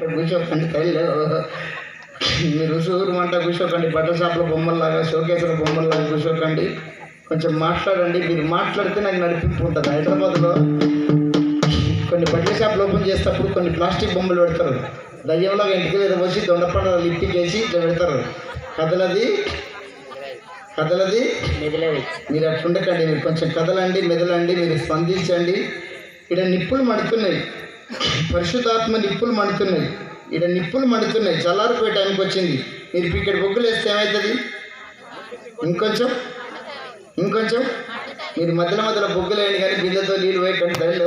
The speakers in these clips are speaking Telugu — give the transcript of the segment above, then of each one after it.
ఇక్కడ కూర్చోకండి కళ్ళు మీరు సూరమంట కూర్చోకండి, బట్టల షాప్లో బొమ్మల్లాగా షోకేసుల బొమ్మల్లాగా కూర్చోకండి. కొంచెం మాట్లాడండి. మీరు మాట్లాడితే నాకు నడిపింపు ఉంటుంది. హైదరాబాద్లో కొన్ని బట్టల షాప్లు ఓపెన్ చేసేటప్పుడు కొన్ని ప్లాస్టిక్ బొమ్మలు పెడతారు. దయ్యంలో ఇంటికి ఏదో వచ్చి దొండపండు లిఫ్టింగ్ వేసి ఇట్లా పెడతారు. కదలది మీరు అట్లుండకండి. మీరు కొంచెం కదలండి, మెదలండి, మీరు స్పందించండి. ఇక్కడ నిప్పులు మడుతున్నాయి, పరిశుద్ధాత్మ నిప్పులు మడుతున్నాయి. ఇక్కడ నిప్పులు మడుతున్నాయి. చల్లారిపోయే టైంకి వచ్చింది. మీరు ఇక్కడ బొగ్గులు వేస్తే ఏమవుతుంది? ఇంకొంచెం మీరు మధ్యలో బొగ్గులు వేయండి, కానీ బిందెతో నీళ్ళు వేయకండి. తల్లి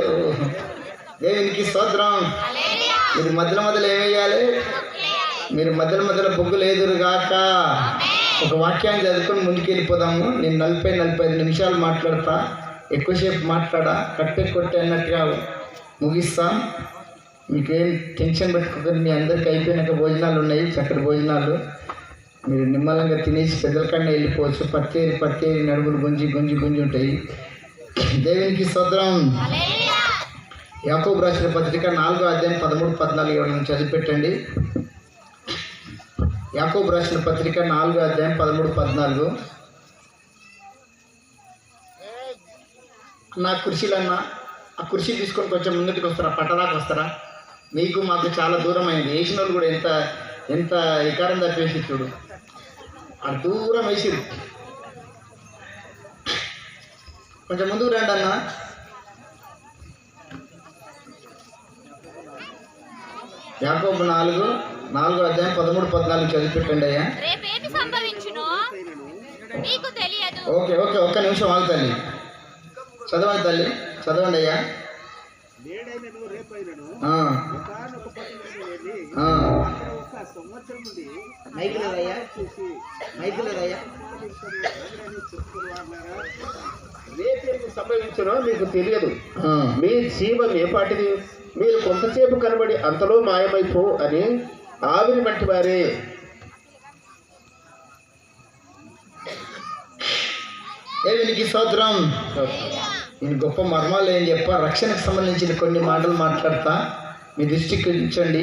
దేవునికి స్తోత్రం. మీరు మధ్యలో ఏమేయాలి? మీరు మధ్యలో బొగ్గులు ఎదురుగాక. ఒక వాక్యాన్ని చదువుకొని ముందుకు వెళ్ళిపోదాము. నేను 40-45 నిమిషాలు మాట్లాడతా, ఎక్కువసేపు మాట్లాడా, కట్టే కొట్టే అన్నట్టుగా ముగిస్తాం. మీకేం టెన్షన్ పెట్టుకోకండి. మీ అందరికీ అయిపోయినాక భోజనాలు ఉన్నాయి, చక్కటి భోజనాలు. మీరు నిమ్మలంగా తినేసి పెద్దల కన్నా వెళ్ళిపోవచ్చు. పత్తేరి నడుములు గుంజి ఉంటాయి. దేవునికి స్తోత్రం. యాకోబు రాసిన పత్రిక 4వ అధ్యాయం 13-14 ఎవరైనా చదివిపెట్టండి. యాకోబు రాసిన పత్రిక 4వ అధ్యాయం 13-14. నా కుర్చీలన్నా ఆ కుర్చీ తీసుకొని కొంచెం ముందుకు వస్తారా? పట్టదాకా వస్తారా? మీకు మాకు చాలా దూరం అయింది. వేసిన వాళ్ళు కూడా ఎంత వికారం తప్పేసి చూడు, ఆ దూరం వేసిరు. కొంచెం ముందుకు రండి అన్న. యాకోబు 4వ అధ్యాయం 13-14 చదివిపెట్టండి అయ్యా. ఓకే ఒక్క నిమిషం ఆగు తల్లి. చదవండి తల్లి, చదవండి అయ్యా. సంభవించునో మీకు తెలియదు. మీ జీవం ఏ పాటిది? మీరు కొంతసేపు కనబడి అంతలో మాయమైపో అని ఆవిరి వంటి వారే. దేవునికి స్తోత్రం. నేను గొప్ప మర్మాలు ఏం చెప్పా, రక్షణకు సంబంధించిన కొన్ని మాటలు మాట్లాడతా. మీ దృష్టికి ఉంచండి.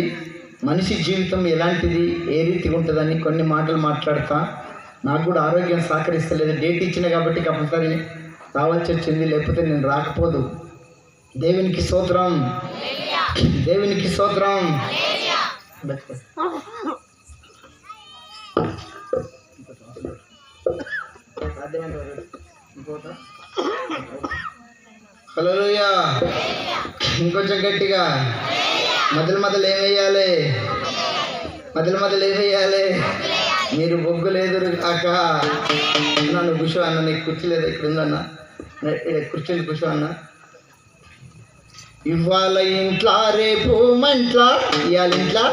మనిషి జీవితం ఎలాంటిది, ఏ రీతిగా ఉంటుందని కొన్ని మాటలు మాట్లాడతా. నాకు కూడా ఆరోగ్యం సహకరిస్తలేదు. డేట్ ఇచ్చిన కాబట్టి కంపల్సరీ రావాల్సి వచ్చింది, లేకపోతే నేను రాకపోదు. దేవునికి స్తోత్రం. దేవునికి స్తోత్రం. హల్లెలూయా. ఇంకొంచెం గట్టిగా. మొదలు ఏమేయాలి? ఏమేయాలి? మీరు బొగ్గులు ఎదురు కాక. నన్ను కూర్చో అన్న. నీకు కుర్చీ లేదా? ఇక్కడ ఉందన్న, కుర్చీలు కూర్చో అన్న. ఇవాళ ఇంట్లా రేపు మంట్లా. ఇవాళ ఇంట్లా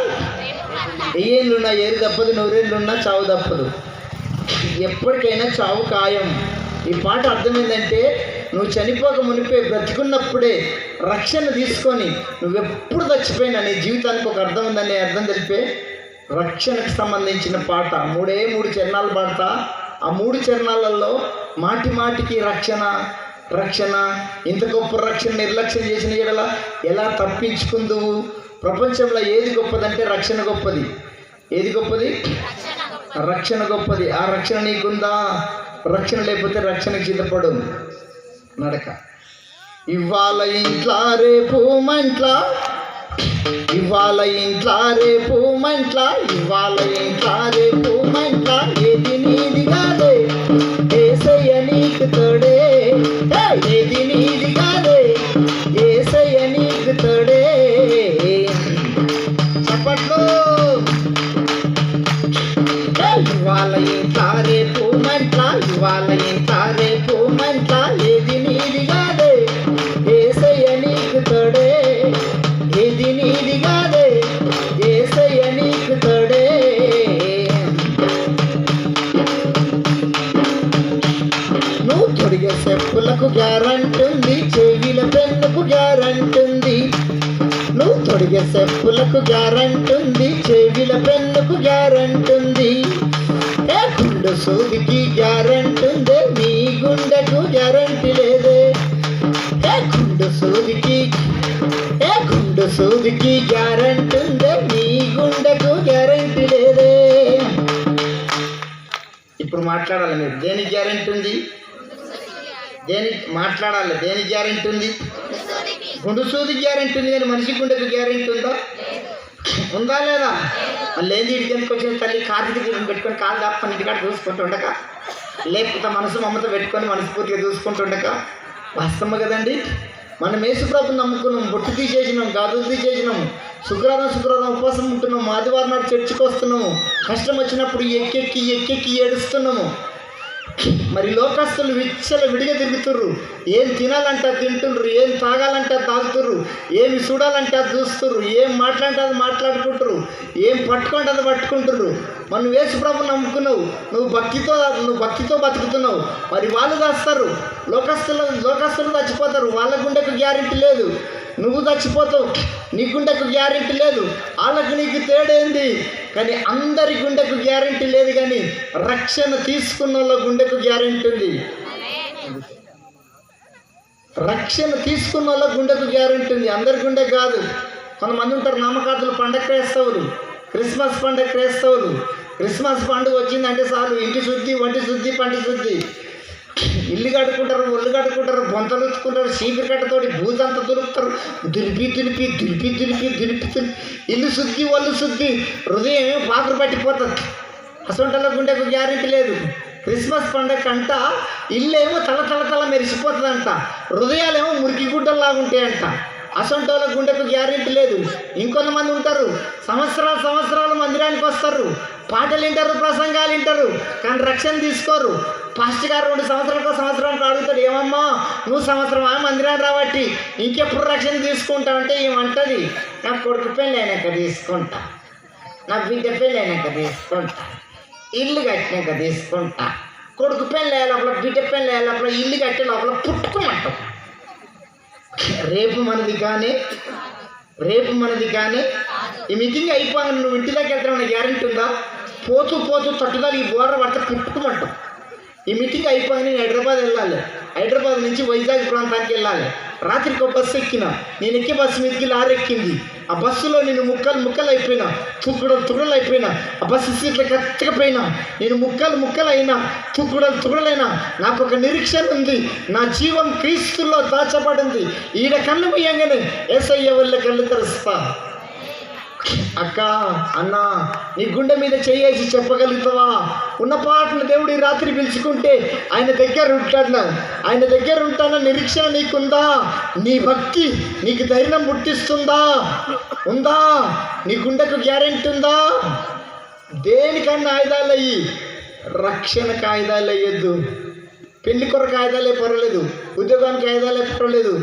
ఏళ్ళున్నా ఏరు తప్పదు, 100 చావు తప్పదు. ఎప్పటికైనా చావు ఖాయం. ఈ పాట అర్థమైందంటే నువ్వు చనిపోక మునిపే బ్రతికున్నప్పుడే రక్షణ తీసుకొని నువ్వెప్పుడు చచ్చిపోయినా నీ జీవితానికి ఒక అర్థం ఉందని అర్థం తెలిపే రక్షణకు సంబంధించిన పాట. 3 చరణాలు పాడతా. ఆ 3 చరణాలలో మాటికి రక్షణ ఇంత గొప్ప రక్షణ నిర్లక్ష్యం చేసిన ఎడల ఎలా తప్పించుకుందువు? ప్రపంచంలో ఏది గొప్పదంటే రక్షణ గొప్పది. ఏది గొప్పది? రక్షణ గొప్పది. ఆ రక్షణ నీకుందా? రక్షణ లేకపోతే రక్షణకు సిద్ధపడు నడక. ఇవాళ ఇంట్లా రేపు మంట్లా. ఏది నీది కాదే, ఏసయ్య నీకు తోడే. ఏది నీది కాదే, ఏసయ్య నీకు తోడే. చప్పట్లో. ఇవాళ ఇంట్లా రేపు మంట్లా. ఏది నీది కాదే, ఏసయ్య నీకు తోడే. ఏది నీది కాదే, ఏసయ్య నీకు తోడే. నువ్వు తొడిగే చెప్పులకు గ్యారంటీ, చెవిల పెన్నుకు గ్యారంటీ. నువ్వు తొడిగే చెప్పులకు గ్యారంటీ, చెవిల పెన్నుకు గ్యారంటీ. గుండె సూదికి గ్యారంటీ ఉందే, నీ గుండెకు గ్యారంటీ లేదే. గుండె సూదికి గ్యారంటీ ఉందే, నీ మాట్లాడాలి మీరు. దేనికి గ్యారెంటీ ఉంది? దేనికి మాట్లాడాలి? దేనికి గ్యారెంటీ ఉంది? గుండు సూది గ్యారెంటీ ఉంది, కానీ మనిషి గుండెకు గ్యారెంటీ ఉందా? ఉందా లేదా? మళ్ళీ ఏంది ఇంటికి ఎందుకు వచ్చిన తల్లి కార్తీక దీపం పెట్టుకొని కాలు దాపుకొని ఇంటికాడ చూసుకుంటూ ఉండక, లేకపోతే మనసు మమత పెట్టుకొని మనస్ఫూర్తిగా చూసుకుంటూ ఉండక వాస్తవం కదండి. మనం యేసుప్రభుని నమ్ముకున్నాం, బొట్టు తీసేసినాం, గాజులు తీసేసినాం, శుక్రవారం ఉపవాసం ఉంటున్నాము, ఆదివారం నాడు చర్చికి వస్తున్నాము, కష్టం వచ్చినప్పుడు ఎక్కెక్కి ఏడుస్తున్నాము. మరి లోకస్తులు విడిగా తిరుగుతుర్రు. ఏం తినాలంటే అది తింటుర్రు, ఏం తాగాలంటే అది తాగుతుర్రు, ఏమి చూడాలంటే అది చూస్తుర్రు, ఏం మాట్లాడితే అది మాట్లాడుకుంటారు, ఏం పట్టుకుంటే అది పట్టుకుంటుర్రు. మనం యేసుప్రభుని నమ్ముకున్నావు, నువ్వు భక్తితో బతుకుతున్నావు. మరి వాళ్ళు చేస్తారు, లోకస్తులు చచ్చిపోతారు, వాళ్ళ గుండెకు గ్యారెంటీ లేదు. నువ్వు చచ్చిపోతావు, నీ గుండెకు గ్యారెంటీ లేదు. వాళ్ళకు నీకు తేడేంది? కానీ అందరి గుండెకు గ్యారెంటీ లేదు, కానీ రక్షణ తీసుకున్న వాళ్ళ గుండెకు గ్యారెంటీ ఉంది. రక్షణ తీసుకున్న వాళ్ళ గుండెకు గ్యారెంటీ ఉంది, అందరి గుండె కాదు. కొంతమంది ఉంటారు నామకార్థులు, పండగ క్రైస్తవులు, క్రిస్మస్ పండగ క్రైస్తవులు. క్రిస్మస్ పండుగ వచ్చిందంటే చాలు ఇంటి శుద్ధి, వంటి శుద్ధి, పంటి శుద్ధి. ఇల్లు కట్టుకుంటారు, ఒళ్ళు కట్టుకుంటారు, బొంతలు ఉత్తుకుంటారు, చీపిరి కట్టతోటి బూజంతా దులుపుతారు, దులిపి ఇల్లు శుద్ధి, ఒళ్ళు శుద్ధి, హృదయం ఏమో పాకురు పట్టిపోతుంది. అసొంటల గుండెకు గ్యారెంటీ లేదు. క్రిస్మస్ పండగ అంట ఇల్లు ఏమో తల మెరిసిపోతుందంట, హృదయాలేమో మురికి గుడ్డల్లాగా ఉంటాయంట. అసొంటోళ్ళ గుండెకు గ్యారెంటీ లేదు. ఇంకొంతమంది ఉంటారు, సంవత్సరాలు మందిరానికి వస్తారు, పాటలు వింటారు, ప్రసంగాలు వింటారు, కానీ రక్షణ తీసుకోరు. పాస్టర్ గారు 2 సంవత్సరానికి అడుగుతాడు, ఏమమ్మా నువ్వు సంవత్సరం మందిరాన్ని రాబట్టి ఇంకెప్పుడు రక్షణ తీసుకుంటావు అంటే ఏమంటుంది, నా కొడుకు పెళ్ళి అయినాక తీసుకుంటా, నా బిడ్డ పెళ్ళి అయినాక తీసుకుంటా, ఇల్లు కట్టినాక తీసుకుంటా. కొడుకు పెళ్ళి అయ్యే లోపల, బిడ్డ పెళ్ళి అయ్యే లోపల, ఇల్లు కట్టే లోపల పుట్టుకోమంటావు. రేపు మనది కానీ ఈ మీటింగ్ అయిపోగానే నువ్వు ఇంటిలోకి వెళ్తావు, గ్యారెంటీ ఉందా? పోతూ తట్టుదల ఈ బోర్డర్ పడితే పుట్టుకోమంటావు. ఈ మీటింగ్ అయిపోగానే నేను హైదరాబాద్ వెళ్ళాలి, హైదరాబాద్ నుంచి వైజాగ్ ప్రాంతానికి వెళ్ళాలి. రాత్రికి ఒక బస్సు ఎక్కిన, నేను ఎక్కే బస్సు మీదకి లారీ ఎక్కింది. ఆ బస్సులో నేను ముక్కలు అయిపోయినా, తుకుడలు అయిపోయినా, ఆ బస్సు సీట్లు కచ్చకపోయినా, నేను ముక్కలు అయినా, తుకుడలైనా నాకు ఒక నిరీక్షణ ఉంది. నా జీవం క్రీస్తుల్లో దాచబడింది. ఈడ కళ్ళు ముయ్యంగానే యేసయ్య వల్ల కళ్ళు తెరుస్తా. అక్క, అన్న, నీ గుండె మీద చేయేసి చెప్పగలుగుతావా? ఉన్న పాటలు దేవుడు ఈ రాత్రి పిలుచుకుంటే ఆయన దగ్గర ఉంటాన నిరీక్షణ నీకుందా? నీ భక్తి నీకు ధైర్యం ఉందా? నీ గుండెకు గ్యారెంటీ ఉందా? దేనికన్నా ఆయుధాలు అయ్యి, రక్షణకు ఆయుధాలు అయ్యొద్దు. పెళ్లి కొరకు ఆయుధాలే పర్వాలేదు, ఉద్యోగానికి ఆయుధాలే పర్వాలేదు,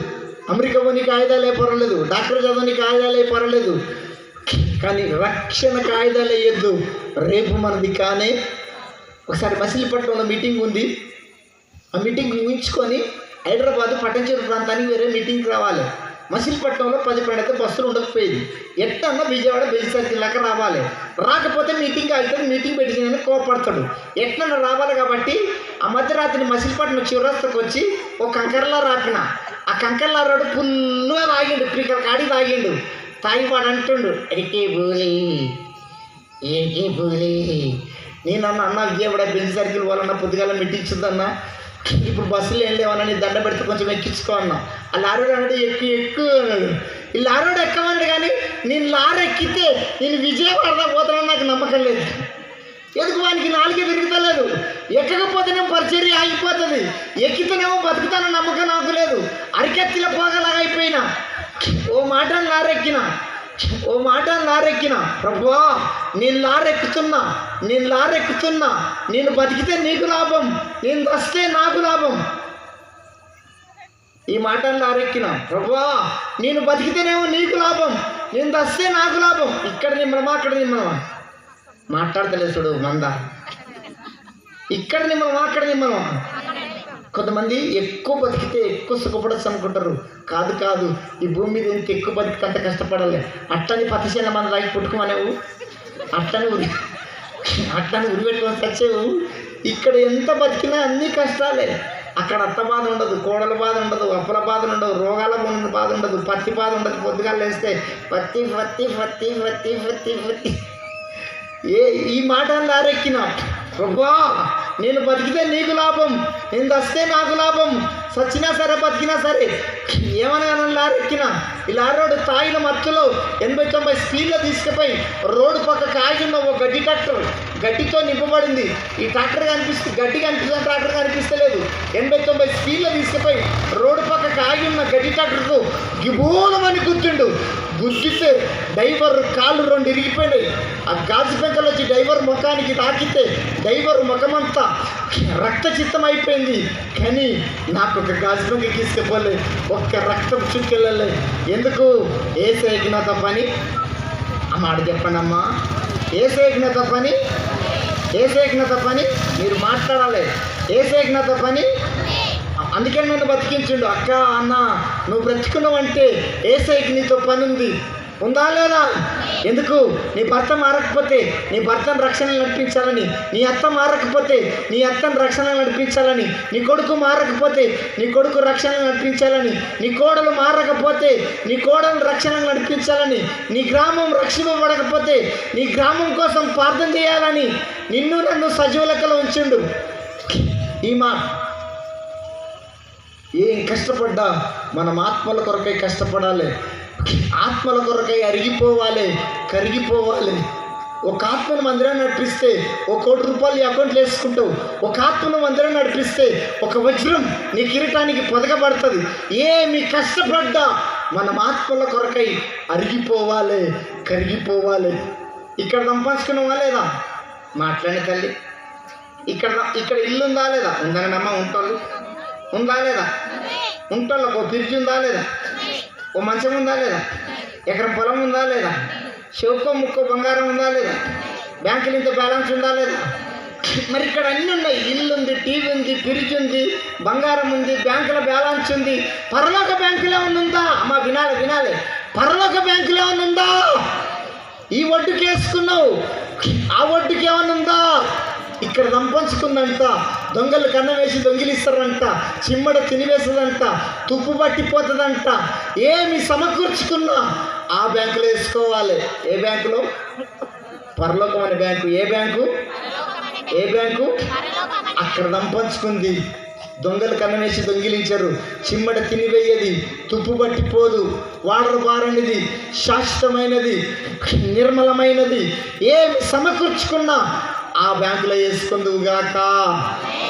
అమెరికా పోనీకి ఆయుధాలే పర్వాలేదు, డాక్టర్ చదవనికి ఆయుధాలే పర్వాలేదు, కానీ రక్షణ కాయిదాలు వేయద్దు. రేపు మనది కానీ ఒకసారి మచిలీపట్నంలో మీటింగ్ ఉంది. ఆ మీటింగ్ ముగించుకొని హైదరాబాద్ పట్టంచేరు ప్రాంతానికి వేరే మీటింగ్కి రావాలి. మచిలీపట్నంలో 10-12 బస్సులు ఉండకపోయేది. ఎట్టన్నా విజయవాడ బెల్ సర్కిల్ దాకా రావాలి. రాకపోతే మీటింగ్ అవుతుంది, మీటింగ్ పెట్టిందని కోపడతాడు. ఎట్లన్నా రావాలి కాబట్టి ఆ మధ్యరాత్రి మచిలీపట్నం చివరస్తకు వచ్చి ఒక కంకర్లా రాపిన. ఆ కంకర్లా రోడ్డు ఫుల్గా తాగిండు, పీకల కాడి తాగిండు. తాగివాడు అంటుండు, ఎడికే బూలి. నేను అన్న విజయవాడ బెంచ్ సర్కిల్ వాళ్ళన్న పొద్దుగాల మెట్టించుద్దన్నా, ఇప్పుడు బస్సులు ఏం లేవన్నా, నీ దండ పెడితే కొంచెం ఎక్కించుకో అన్నా. ఆ లారోడు అన్నాడు, ఎక్కువ అన్నాడు. ఈ లారోడు ఎక్కమన్నాడు, కానీ నేను లారీ ఎక్కితే నేను విజయవాడ పోతానని నాకు నమ్మకం లేదు. ఎందుకు వానికి నాలుగే విరుగుతలేదు. ఎక్కకపోతేనేమో పరిచర్య ఆగిపోతుంది, ఎక్కితేనేమో బతుకుతానని నమ్మకం నాకు లేదు. అరికెత్తిలో పోగలాగా అయిపోయినా. ఓ మాట లారెక్కిన, ప్రభువా నేను లారెక్కుతున్నా, నేను బతికితే నీకు లాభం, నేను వస్తే నాకు లాభం. ఈ మాట లారెక్కిన, ప్రభువా నేను బతికితేనేమో నీకు లాభం, నేను వస్తే నాకు లాభం. ఇక్కడ నిమ్మలమా, అక్కడ నిమ్మలమా? మాట్లాడతలేదు చూడు మంద. ఇక్కడ నిమ్మలమా, అక్కడ నిమ్మలమా? కొంతమంది ఎక్కువ బతికితే ఎక్కువ సుఖపడచ్చు అనుకుంటారు. కాదు, ఈ భూమి మీద ఎంత ఎక్కువ బతికితే అంత కష్టపడాలి. అట్లని 10 మంది రాగి పుట్టుకోమనేవు, అట్లని ఉరిపెట్టుకొని చచ్చేవు. ఇక్కడ ఎంత బతికినా అన్ని కష్టాలే. అక్కడ అత్త బాధ ఉండదు, కోడల బాధ ఉండదు, అప్పుల బాధలు ఉండవు, రోగాల బాధ ఉండదు, పత్తి బాధ ఉండదు. పొద్దుగాలు వేస్తే పత్తి. ఈ మాట లారెక్కిన, ప్రభువా నేను బతికితే నీకు లాభం, నేను దస్తే నాకు లాభం, సచ్చినా సరే బతికినా సరే. ఏమనగానో లారీ ఎక్కిన ఈ లారీ రోడ్డు తాగిన మత్తులో 80-90 స్పీడ్లో తీసుకుపోయి రోడ్డు పక్కకు ఆగిన ఒక గడ్డి ట్రాక్టర్, గడ్డితో నింపబడింది. ఈ ట్రాక్టర్ కనిపిస్తుంది, గడ్డి కనిపిస్తుంది, ట్రాక్టర్ కనిపిస్తలేదు. 80-90 స్పీడ్లో తీసుకుపోయి రోడ్డు పక్కకు ఆగి ఉన్న గడ్డి ట్రాక్టర్కు గిబూలమని గుర్తుండు. గుద్దితే డ్రైవర్ కాళ్ళు 2 ఇరిగిపోయినాయి. ఆ గాజు పెంకలు వచ్చి డ్రైవర్ ముఖానికి తాకితే డ్రైవర్ ముఖమంతా రక్తచిత్తం అయిపోయింది. కానీ నాకు ఒక గాజు పెంక తీసుకుపోలే, ఒక్క రక్తం చుక్కెళ్ళలే. ఎందుకు? ఏసైకి నా తప్పని ఆ మాట చెప్పండమ్మా. ఏసైకి నా తప్పని, ఏసైకి నా తప్పని మీరు మాట్లాడాలి. ఏసైకి నా తప్పని, అందుకే నన్ను బతికించుండు. అక్క అన్న నువ్వు బ్రతుకున్నావంటే ఏసైకి నీతో పని ఉంది, ఉందా లేదా? ఎందుకు? నీ భర్త మారకపోతే నీ భర్తను రక్షణ నడిపించాలని, నీ అత్త మారకపోతే నీ అత్తను రక్షణ నడిపించాలని, నీ కొడుకు మారకపోతే నీ కొడుకు రక్షణ నడిపించాలని, నీ కోడలు మారకపోతే నీ కోడలు రక్షణ నడిపించాలని, నీ గ్రామం రక్షింపబడకపోతే నీ గ్రామం కోసం ప్రార్థన చేయాలని నిన్ను నన్ను సజీవ లెక్కలో ఉంచుండు. ఈ మా ఏం కష్టపడ్డా మనం ఆత్మల కొరకై కష్టపడాలి, ఆత్మల కొరకై అరిగిపోవాలి, కరిగిపోవాలి. ఒక ఆత్మను మందిరాన్ని నడిపిస్తే ₹1 కోటి నీ అకౌంట్లో వేసుకుంటావు. ఒక ఆత్మను మందిరాన్ని నడిపిస్తే ఒక వజ్రం నీ కిరీటానికి పొదగబడుతుంది. ఏమి కష్టపడ్డా మనం ఆత్మల కొరకై అరిగిపోవాలి, కరిగిపోవాలి. ఇక్కడ సంపాదించుకున్నావా లేదా? మాట్లాడే తల్లి, ఇక్కడ ఇల్లు ఉందా లేదా? ఉందని నమ్మ ఉంటాళ్ళు ఉందా లేదా? ఉంటాళ్ళకు ఓ ఫ్రిడ్జ్ ఉందా లేదా? ఓ మంచం ఉందా లేదా? ఎకరం పొలం ఉందా లేదా? చెవుకో ముక్కో బంగారం ఉందా లేదా? బ్యాంకులు ఇంత బ్యాలెన్స్ ఉందా లేదా? మరి ఇక్కడ అన్నీ ఉన్నాయి. ఇల్లు ఉంది, టీవీ ఉంది, ఫ్రిడ్జ్ ఉంది, బంగారం ఉంది, బ్యాంకుల బ్యాలెన్స్ ఉంది. పరలోక బ్యాంకులో ఉందా? అమ్మ వినాలి, పరలోక బ్యాంకులో ఉందా? ఈ ఒడ్డుకి వేసుకున్నావు, ఆ ఒడ్డుకి ఏమన్నా ఉందా? ఇక్కడ సంపంచుకుందంట, దొంగలు కన్న వేసి దొంగిలిస్తారంట, చిమ్మడ తినివేస్తుందంట, తుప్పు పట్టిపోతుందంట. ఏమి సమకూర్చుకున్నా ఆ బ్యాంకులో వేసుకోవాలి. ఏ బ్యాంకులో? పరలోకం అనే బ్యాంకు. ఏ బ్యాంకు? ఏ బ్యాంకు? అక్కడ సంపంచుకుంది. దొంగలు కన్నవేసి దొంగిలించరు, చిమ్మడ తినివేయది, తుప్పు పట్టిపోదు, వాడరు బారనిది, శాశ్వతమైనది, నిర్మలమైనది. ఏమి సమకూర్చుకున్నా ఆ బ్యాంకులో వేసుకుందువుగాక.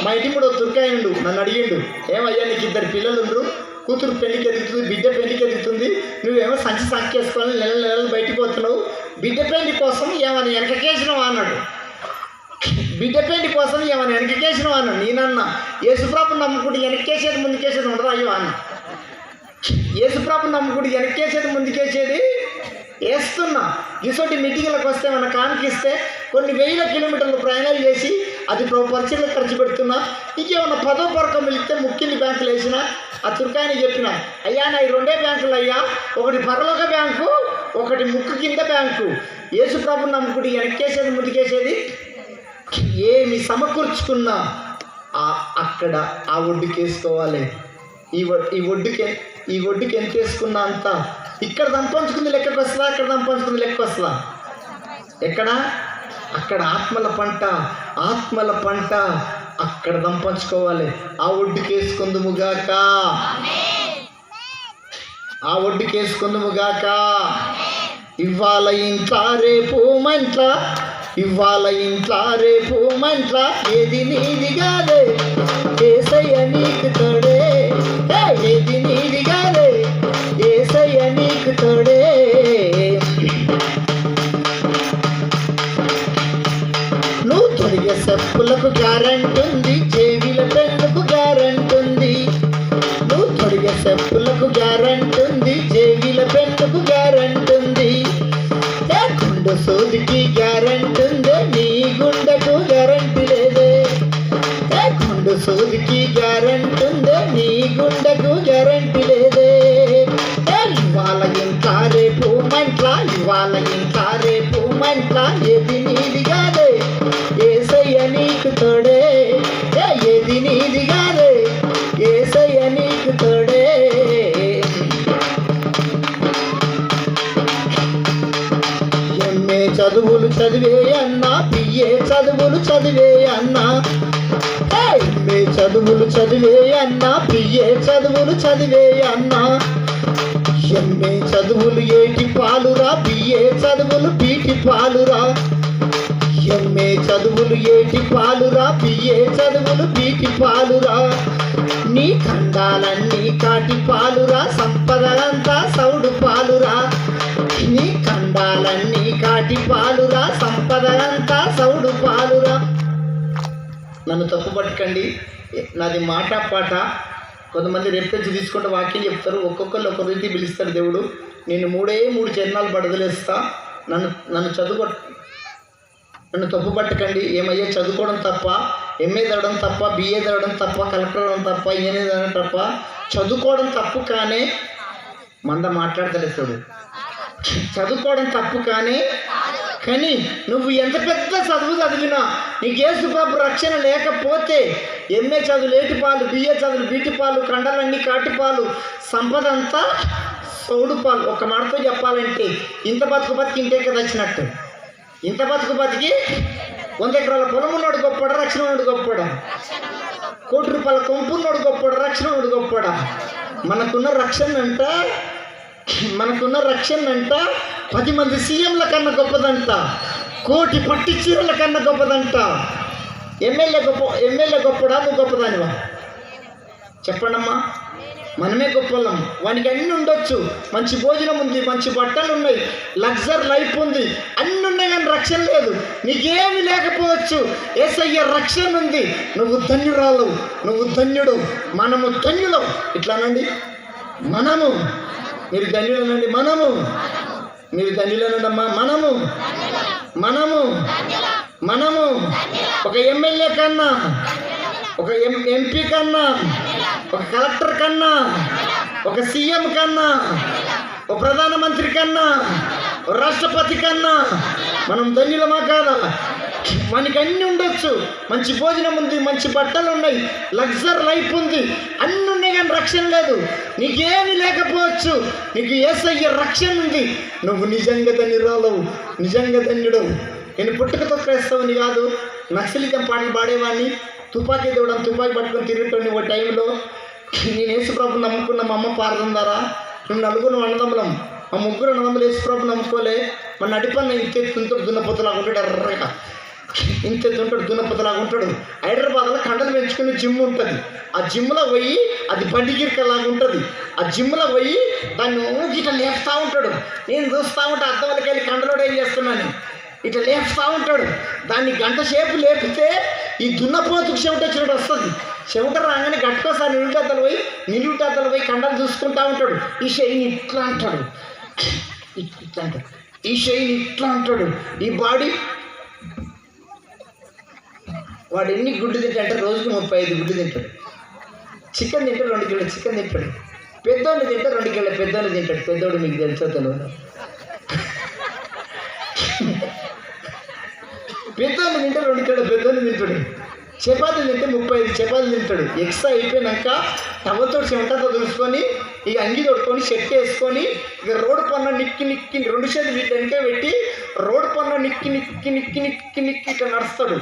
మా ఇంటి కూడా తుర్కాయనుడు నన్ను అడిగిండు, ఏమయ్యా నీకు 2 పిల్లలు ఉండరు, కూతురు పెళ్లికి ఎదుగుతుంది, బిడ్డ పెళ్లికి ఎదుగుతుంది, నువ్వేమో సంచి సాక్కేసుకొని నెలలు బయటికి పోతున్నావు, బిడ్డ పెళ్లి కోసం ఏమైనా వెనకకేసినావా అన్నాడు. బిడ్డ పెళ్లి కోసం ఏమైనా వెనకకేసినావా అన్నాడు. నేనన్నా యేసుప్రభుని నమ్ముకుంటే వెనక్కేసేది ముందుకేసేది ఉండదు అయ్యో అన్న. యేసుప్రభుని నమ్ముకుంటే వెనక్కేసేది ముందుకేసేది వేస్తున్నా. ఇసోటి మీటింగ్లకు వస్తే మన కానికిస్తే కొన్ని 1000 కిలోమీటర్లు ప్రయాణాలు చేసి అది పరిచయలకు ఖర్చు పెడుతున్నా. ఇంకేమన్నా 10వ పరకం వెళితే ముఖ్యంగా బ్యాంకులు వేసిన ఆ తుర్కాయని చెప్పిన, అయ్యా నా 2 బ్యాంకులు అయ్యా, ఒకటి పరలోక బ్యాంకు, ఒకటి ముక్కు కింద బ్యాంకు. యేసుప్రభుని నమ్ముకుంటే వెనక్కేసేది ముందుకేసేది. ఏమి సమకూర్చుకున్నా అక్కడ ఆ ఒడ్డుకి వేసుకోవాలి. ఈ ఒడ్డుకి ఎంత వేసుకున్నా అంత ఇక్కడ సంపాదించుకుంది లెక్కకు వస్తుందా? అక్కడ సంపాదించుకుంది లెక్క వస్తుందా? ఎక్కడ? అక్కడ ఆత్మల పంట అక్కడ సంపాదించుకోవాలి. ఆ ఒడ్డుకి వేసుకుందుముగాక, ఆ ఒడ్డుకి వేసుకుందుముగాక. ఇవాళ ఇంట్లా రేపు మంట్లా, ఇవాళ ఇంట్లా రేపు మంట్లా, ఏది నీది కాదే ఏసయ్య నీకు తోడే, ఏది నీది కాదే ఏసయ్య నీకు తోడే. నువ్వు తొడిగే చెప్పులకు గ్యారెంటీ ఉంది, చెవిల పెళ్ళకు గ్యారెంటీ ఉంది. నువ్వు తొడిగే చెప్పులకు గ్యారెంటీ ఉంది, చెవిల పెళ్ళకు గ్యారెంటీ ఉంది. గుండె సోదికి గ్యారెంటీ ఉందే, నీ గుండెకు గ్యారెంటీ లేదే. గుండె సోదికి గ్యారెంటీ ఉందే, నీ గుండెకు గ్యారెంటీ లేదే. ఇవాళ ఇంట్లా రేపు మంట్లా, ఇవాళ ఇంట్లా రేపు మంట్లా, ఏది నీది కాదే ఏసయ్య నీకు తోడే, ఏది నీది కాదే ఏసయ్య నీకు తోడే. చదువులు చదివే అన్నా, బిఏ చదువులు చదివే అన్నా, ఎంఏ చదువులు చదివే అన్నా, బిఏ చదువులు చదివే అన్నా, ఎంఏ చదువులు ఏటి పాలురా, బిఏ చదువులు బీటి పాలురా, ఎంఏ చదువులు ఏటి పాలురా, బిఏ చదువులు బీటి పాలురా, నీ ఖండాలన్నీ కాటి పాలురా, సంపద అంతా సౌడు పాలురా, నీ ఖండాలన్నీ కాటి పాలురా, సంపద అంతా సౌడు పాలురా. నన్ను తప్పు పట్టుకండి, నాది మాట పాట. కొంతమంది రెఫరెన్స్ తీసుకుంటే వాక్యం చెప్తారు, ఒక్కొక్కరు ఒక రీతి పిలుస్తాడు దేవుడు. నేను మూడు జన్మాలు బడదలేస్తా. నన్ను నన్ను తప్పు పట్టకండి. ఏమయ్యా చదువుకోవడం తప్ప, ఎంఏ చదవడం తప్ప, బిఏ చదవడం తప్ప, కలెక్టర్ అవడం తప్ప, ఇంజనీర్ చదవడం తప్ప, చదువుకోవడం తప్పు కానీ మాట్లాడతలేస్తాడు. చదువుకోవడం తప్పు కానీ నువ్వు ఎంత పెద్ద చదువు చదివినా నీకు యేసు ప్రభు రక్షణ లేకపోతే ఎంఏ చదువులు ఏటిపాలు, బిఏ చదువులు బీటిపాలు, కండలన్నీ కాటిపాలు, సంపద అంతా సౌడుపాలు. ఒక మాటతో చెప్పాలంటే ఇంత బతికి ఇంతే కదా వచ్చినట్టు. ఇంత బతికి 100 ఎకరాల పొలం ఉన్నోడు గొప్పడా, రక్షణ ఉన్నోడు గొప్పడా? ₹1 కోటి కొంపు ఉన్నోడు గొప్పడా, రక్షణ ఉన్నోడు గొప్పడా? మనకున్న రక్షణ అంట 10 మంది సీఎంల కన్నా గొప్పదంట, 1 కోటి పట్టి చీరల కన్నా గొప్పదంట. ఎమ్మెల్యే గొప్పడా, నువ్వు గొప్పదానివా? చెప్పండమ్మా. మనమే గొప్పలం. వానికి అన్నీ ఉండొచ్చు, మంచి భోజనం ఉంది, మంచి బట్టలు ఉన్నాయి, లగ్జర్ లైఫ్ ఉంది, అన్నీ ఉన్నాయి, కానీ రక్షణ లేదు. నీకేమి లేకపోవచ్చు, యేసయ్య రక్షణ ఉంది. నువ్వు ధన్యురాలు, నువ్వు ధన్యుడు, మనము ధన్యులం. ఇట్లానండి, మీరు ధన్యులనండి, మీరు ధన్యులనండమ్మా. మనము ఒక ఎమ్మెల్యే కన్నా, ఒక ఎంపీ కన్నా, ఒక కలెక్టర్ కన్నా, ఒక సీఎం కన్నా, ఒక ప్రధానమంత్రి కన్నా, ఒక రాష్ట్రపతి కన్నా మనం ధన్యులమా కాదా? మనకి అన్నీ ఉండొచ్చు, మంచి భోజనం ఉంది, మంచి బట్టలు ఉన్నాయి, లగ్జర్ లైఫ్ ఉంది, అన్నీ ఉన్నాయి, కానీ రక్షణ లేదు. నీకేమీ లేకపోవచ్చు, నీకు యేసయ్య రక్షణ ఉంది. నువ్వు నిజంగా ధన్యురాలవు, నిజంగా ధన్యుడు. నేను పుట్టుకతో క్రైస్తవుని కాదు, నక్సలిజం పాటలు పాడేవాడిని, తుపాకీ పట్టుకొని తిరుగుతాను. ఓ టైంలో నేను యేసుప్రభు నమ్ముకున్న మా అమ్మ పారదందారా, మేము 4 అన్నదమ్ములం, మా 3 అన్నదమ్ములు యేసుప్రభు నమ్ముకోలే. మా నడిపన్న ఇంతెత్తుంటాడు, దున్నపోతులాగా ఉంటాడు, ఎర్రగా ఇంతెత్తుంటాడు, దున్నపోతులాగా ఉంటాడు. హైదరాబాద్లో కండలు పెంచుకునే జిమ్ ఉంటుంది. ఆ జిమ్లో పోయి, అది బండి గిరికలాగా ఉంటుంది, ఆ జిమ్లో పోయి దాన్ని ఇట్లా లేపుతూ ఉంటాడు. నేను చూస్తూ ఉంటే అద్దం వెళ్ళి కండలోడు ఏం చేస్తున్నాను, ఇట్లా లేపుతూ ఉంటాడు. దాన్ని 1 గంట సేపు లేపితే ఈ దున్నపోతుకు చెవిట వచ్చినట్టు వస్తుంది. చెవిట రాగానే గట్టుకోసారి నిలువుటద్దలు పోయి కండలు చూసుకుంటూ ఉంటాడు. ఈ షైని ఇట్లా అంటాడు, ఇట్లా అంటాడు, ఈ షైని ఇట్లా అంటాడు. ఈ బాడీ వాడు ఎన్ని గుడ్డు తింటాడంటే రోజుకి 35 గుడ్డు తింటాడు. చికెన్ తింటే 2 కిలోల చికెన్ తింటాడు. పెద్దోడిని తింటే 2 కిలోల పెద్దోడిని తింటాడు. పెద్దోడు మీకు తెలుసో తెలియదు. పెద్దోడిని తింటే 2 కిలోల పెద్దోడిని తింటాడు. చపాతీలు తింటే 35 చపాతీలు తింటాడు. ఎక్స్ట్రా అయిపోయినాక టవల్తో చెమటతో దులుసుకొని, ఇక అంగి తొడుకొని, షర్ట్ వేసుకొని, ఇక రోడ్డు పన్న నిక్కి 2 చేతులు వీటి వెనక పెట్టి రోడ్డు పన్న నిక్కి ఇట్లా నడుస్తాడు.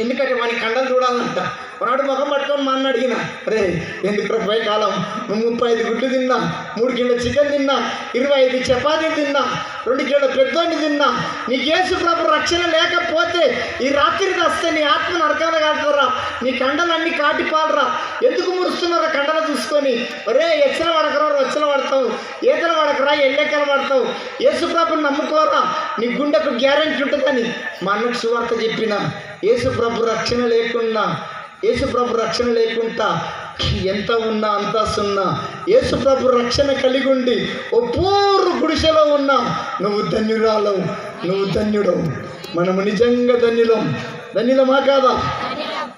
ఎందుకంటే వాని కండలు చూడాలంట. వాడు ముఖం పట్టుకొని మా అన్న అడిగిన, అరే ఎందుకు రూపాయి కాలం, నువ్వు 35 గుడ్లు తిన్నా, 3 కిలోల చికెన్ తిన్నా, 25 చపాతీలు తిన్నా, 2 కిలోల పెద్దోడిని తిన్నా, నీకు యేసు ప్రభు రక్షణ లేకపోతే ఈ రాత్రికి వస్తే నీ ఆత్మ నరకాల కాదురా, నీ కండలన్నీ కాటిపాలరా. ఎందుకు మురుస్తున్నారా కండలు చూసుకొని? ఒరే ఎచ్చల పడకరా, వచ్చల పడతావు, ఈతలు పడకరా, ఎల్లెక్కలు పడతావు. యేసు ప్రభుని నమ్ముకోరా, నీ గుండెకు గ్యారెంటీ ఉంటుందని మా అన్నకు సువార్త చెప్పిన. యేసు ప్రభు రక్షణ లేకుండా ఎంత ఉన్నా అంతా సున్నా. యేసు ప్రభు రక్షణ కలిగి ఉండి ఓ పూర్వ గుడిసెలో ఉన్నా నువ్వు ధన్యురాలవు, నువ్వు ధన్యుడవు. మనము నిజంగా ధన్యులమా కాదా?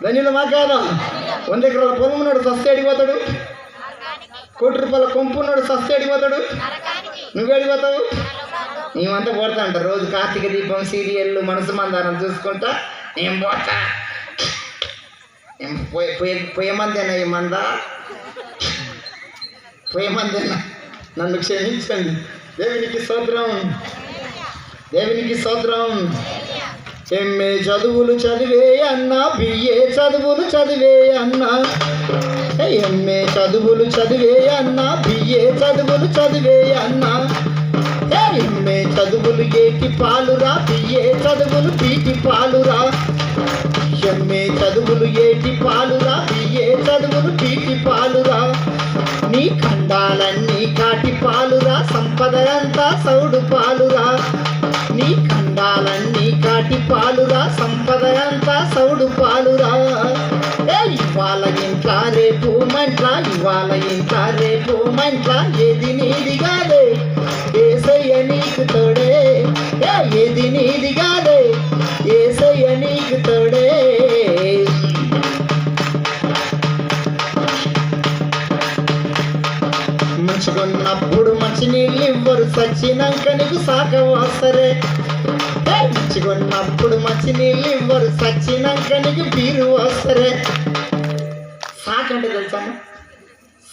100 ఎకరాల పొలం ఉన్నాడు, సస్తే అడిగిపోతాడు. ₹1 కోటి కొంపు ఉన్నాడు, సస్తే అడిగిపోతాడు. నువ్వు అడిగిపోతావు. మేమంతా పోతా అంటారు. రోజు కార్తీక దీపం సీరియళ్ళు మనసు మందారం చూసుకుంటా నేను పోతా. పోయేమందేనా ఈ మంద? పోయేమందేనా? నన్ను క్షమించండి. దేవునికి స్తోత్రం. దేవునికి స్తోత్రం. ఎంఏ చదువులు చదివే అన్నా, బిఏ చదువులు చదివే అన్నా, ఎంఏ చదువులు చదివే అన్నా, బిఏ చదువులు చదివే అన్నా, ఎంఏ చదువులు ఏటి పాలురా, బిఏ చదువులు పీటి పాలురా, ఎంఏ చదువులు ఏటి పాలురా, బిఏ చదువులు పీటి పాలురా, నీ ఖండాలన్నీ కాటి పాలురా, సంపద అంతా సౌడు పాలురా, నీ ఖండాలన్నీ కాటి పాలురా, సంపద అంతా సౌడు పాలురా, ఇవాళ ఇంట్లా రేపు మంట్ల, ఇవాళ ఇంట్లా రేపు మంట్ల, ఏది నీది కాదే ఏసయ్య నీకు తోడే, ఏది నీది కాదే ఏసయ్య నీకు తోడే. మంచిగున్నప్పుడు మంచి నీళ్ళు ఇవ్వరు, సచ్చినాక నీకు సాక వస్తరే, మంచిగున్నప్పుడు మంచి నీళ్ళు ఇవ్వరు, సచ్చినాక నీకు బీరు వస్తరే. సాక అంటే తెలుసా?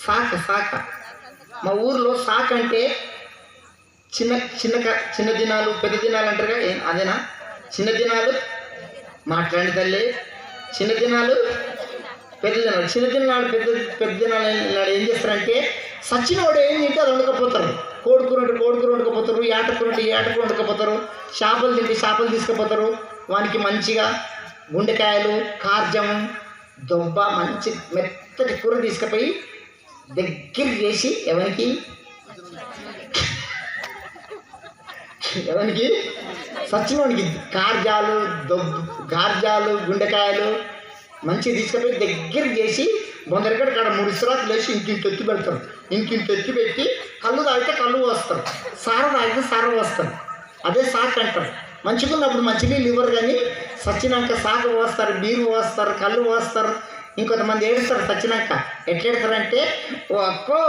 సాక సాక మా ఊర్లో సాక అంటే చిన్న చిన్న చిన్న దినాలు పెద్ద దినాలు అంటారుగా, అదేనా? చిన్న దినాలు మాట్లాడి తల్లి, చిన్న దినాలు పెద్ద దినాలు, చిన్న దినాలు పెద్ద దినాలు నాడు ఏం చేస్తారంటే సచ్చినోడు ఏం తింటే అది వండుకపోతారు. కోడుకూర వండుకపోతారు, ఏటకూర వండుకపోతారు, చేపలు తింటే చేపలు తీసుకుపోతారు. వానికి మంచిగా గుండెకాయలు, కార్జం, దొబ్బ మంచి మెత్తటి కూర తీసుకుపోయి దగ్గర చేసి ఎవరికి సచ్చినోడికి గార్జాలు గుండెకాయలు మంచిగా తీసుకుపోయి దగ్గర చేసి బొందరగడ కాడ 3 ఇసురాకులు వేసి ఇంకింటి ఎత్తి పెడతారు. ఇంకింటి ఎత్తి పెట్టి కళ్ళు తాగితే కళ్ళు పోస్తారు, సార తాగితే సార పోస్తారు. అదే సాక్ అంటారు. మంచిగున్నప్పుడు మంచినీళ్ళు ఇవ్వరు, కానీ సచ్చినాక సాక పోస్తారు, బీరు పోస్తారు, కళ్ళు పోస్తారు. ఇంకొంతమంది ఏడుస్తారు సచ్చినాక. ఎట్లా ఏడుతారంటే, ఓ అక్కో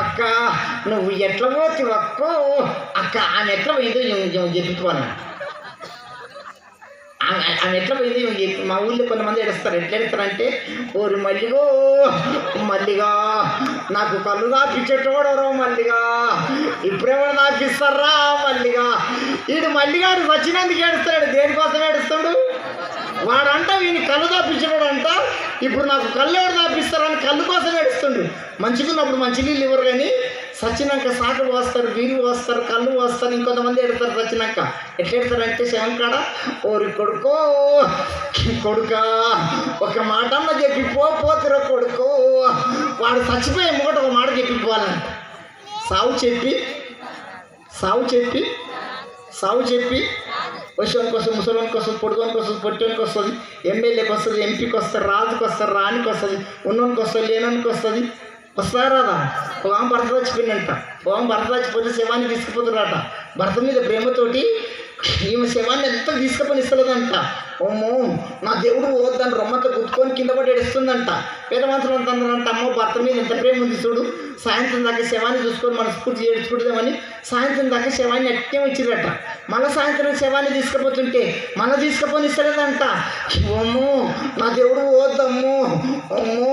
అక్క నువ్వు ఎట్లా పోతావు అక్కో అక్క, ఆమె ఎట్లా పోయిందో చెప్పుకోవాలి, ఆమె ఎట్లా పోయింది. మా ఊళ్ళో కొంతమంది ఏడుస్తారు. ఎట్లా ఏడుస్తారంటే, ఓరి మల్లిగా నాకు కళ్ళు దాపిచ్చేటోడరో మల్లిగా, ఇప్పుడేమో దాపిస్తారా మల్లిగా. వీడు మల్లిగాడు వచ్చినందుకు ఏడుస్తాడు. దేనికోసం ఏడుస్తాడు వాడంట? వీని కళ్ళు దాపించాడంట. ఇప్పుడు నాకు కళ్ళు ఎవరు దాపిస్తారని కళ్ళు కోసం ఏడుస్తుండు. మంచిగున్నప్పుడు మంచినీళ్ళు ఇవ్వరు, కానీ సచ్చినాక సాకలు పోస్తారు, బీరు పోస్తారు, కళ్ళు పోస్తారు. ఇంకొంతమంది ఎడతారు సచ్చినాక. ఎట్లా ఎడతారంటే శవంకాడ, ఓరి కొడుకా ఒక మాట అన్న చెప్పి పోతురా కొడుకో. వాడు చచ్చిపోయే మూట ఒక మాట చెప్పిపోవాలంట. సావు చెప్పి వచ్చేవానికి వస్తుంది, ముసలివానికి వస్తుంది, పొడుగునికి వస్తుంది, పొట్టోనికి వస్తుంది, ఎమ్మెల్యేకి వస్తుంది, ఎంపీకి వస్తుంది, రాజుకి వస్తుంది, రాణికి వస్తుంది, ఉన్నోనికి వస్తుంది, లేనోనికి వస్తుంది. వస్తారా రాదా? ఒక ఆమె భర్త చచ్చిపోయిందంట. ఒక ఆమె భర్త చచ్చిపోతే శవాన్ని తీసుకుపోతున్నారట. భర్త మీద ప్రేమతోటి ఈమె శవాన్ని ఎంత తీసుకుపోని ఇస్తలేదంట. అమ్మో నా దేవుడు వద్దని రొమ్మంతా గుర్తుకొని కింద పడి ఏడుస్తుందంట. పేద మనుషులు అంటున్నారంట, అమ్మో భర్త మీద ఎంత ప్రేమ ఉంది చూడు, సాయంత్రం దాకా శవాన్ని చూసుకొని మనస్ఫూర్తి ఏడుచుకుంటుందామని సాయంత్రం దాకా శవాన్ని అట్టే వచ్చిరట. మళ్ళీ సాయంత్రం శవాన్ని తీసుకుపోతుంటే మళ్ళీ తీసుకుపోని ఇస్తలేదంట. అమ్మో నా దేవుడు వద్దమ్మో, అమ్మో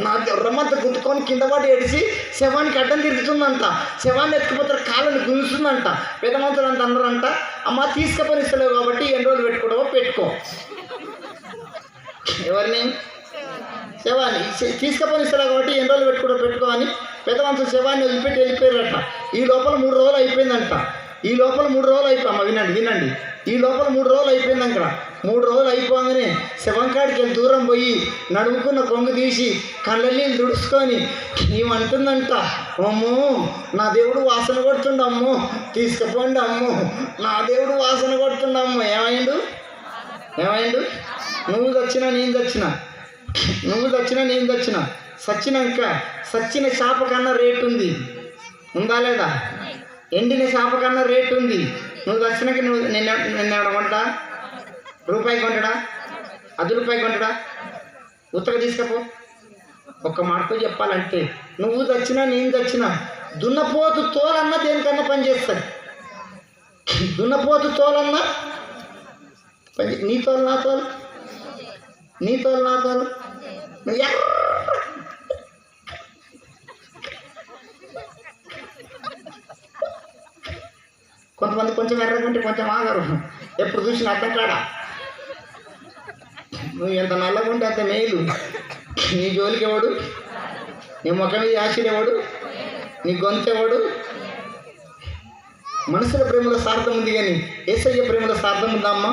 నా రొమ్మంతా గుర్తుకొని కింద పడి ఏడిచి శవానికి అడ్డం తిరుగుతుందంట. శవాన్ని ఎత్తుకుపోతారు, కాళ్ళని గుంజుతుందంట. పేద మనుషులు అంత అందరంట, అమ్మ తీసుకుపోని ఇస్తలేవు కాబట్టి ఎన్ని రోజులు పెట్టుకో. ఎవరిని? శవాన్ని తీసుకుపోని ఇస్తలేవు కాబట్టి ఎన్ని రోజులు పెట్టుకో అని పెద్ద మనుషులు శవాన్ని వదిలిపెట్టి వెళ్ళిపోయారట. ఈ లోపల 3 రోజులు అయిపోయిందంట. ఈ లోపల 3 రోజులు అయిపోయామ్మ, వినండి. ఈ లోపల 3 రోజులు అయిపోయింది. అక్కడ 3 రోజులు అయిపోగానే శవంకాడికి వెళ్ళి దూరం పోయి నడుముకున్న కొంగు తీసి కళ్ళ నీళ్ళు తుడుచుకొని ఏమంటుందంట, అమ్మో నా దేవుడు వాసన కొడుతుండమ్మో, తీసుకుపోండి అమ్మో నా దేవుడు వాసన కొడుతుండమ్మో. ఏమైండు? నువ్వు చచ్చినా నేను చచ్చినా సచ్చినాక సచ్చిన చేప కన్నా రేటు ఉందా లేదా? ఎండిన చేప కన్నా రేటు ఉంది. నువ్వు చచ్చినాక నిన్న కొంటా? రూపాయి కొంటడా? 10 రూపాయి కొంటడా? ఉత్తగా తీసుకపో. ఒక్క మాటతో చెప్పాలంటే, నువ్వు చచ్చినా నేను చచ్చినా దున్నపోతు తోలన్నా దేనికన్నా పని చేస్తుంది. దున్నపోతు తోలన్నా నీ తోలు నా తోలు, కొంతమంది కొంచెం ఎర్రగంటే కొంచెం ఆగరు, ఎప్పుడు చూసిన అర్థం కాడ. నువ్వు ఎంత నల్లగుంటే అంత మేలు. నీ జోలికి ఎవడు, నీ ముఖం మీద యాసిడ్ ఎవడు, నీ గొంతు ఎవడు. మనుషుల ప్రేమలో స్వార్థం ఉంది కానీ యేసయ్య ప్రేమలో స్వార్థం ఉందా అమ్మా?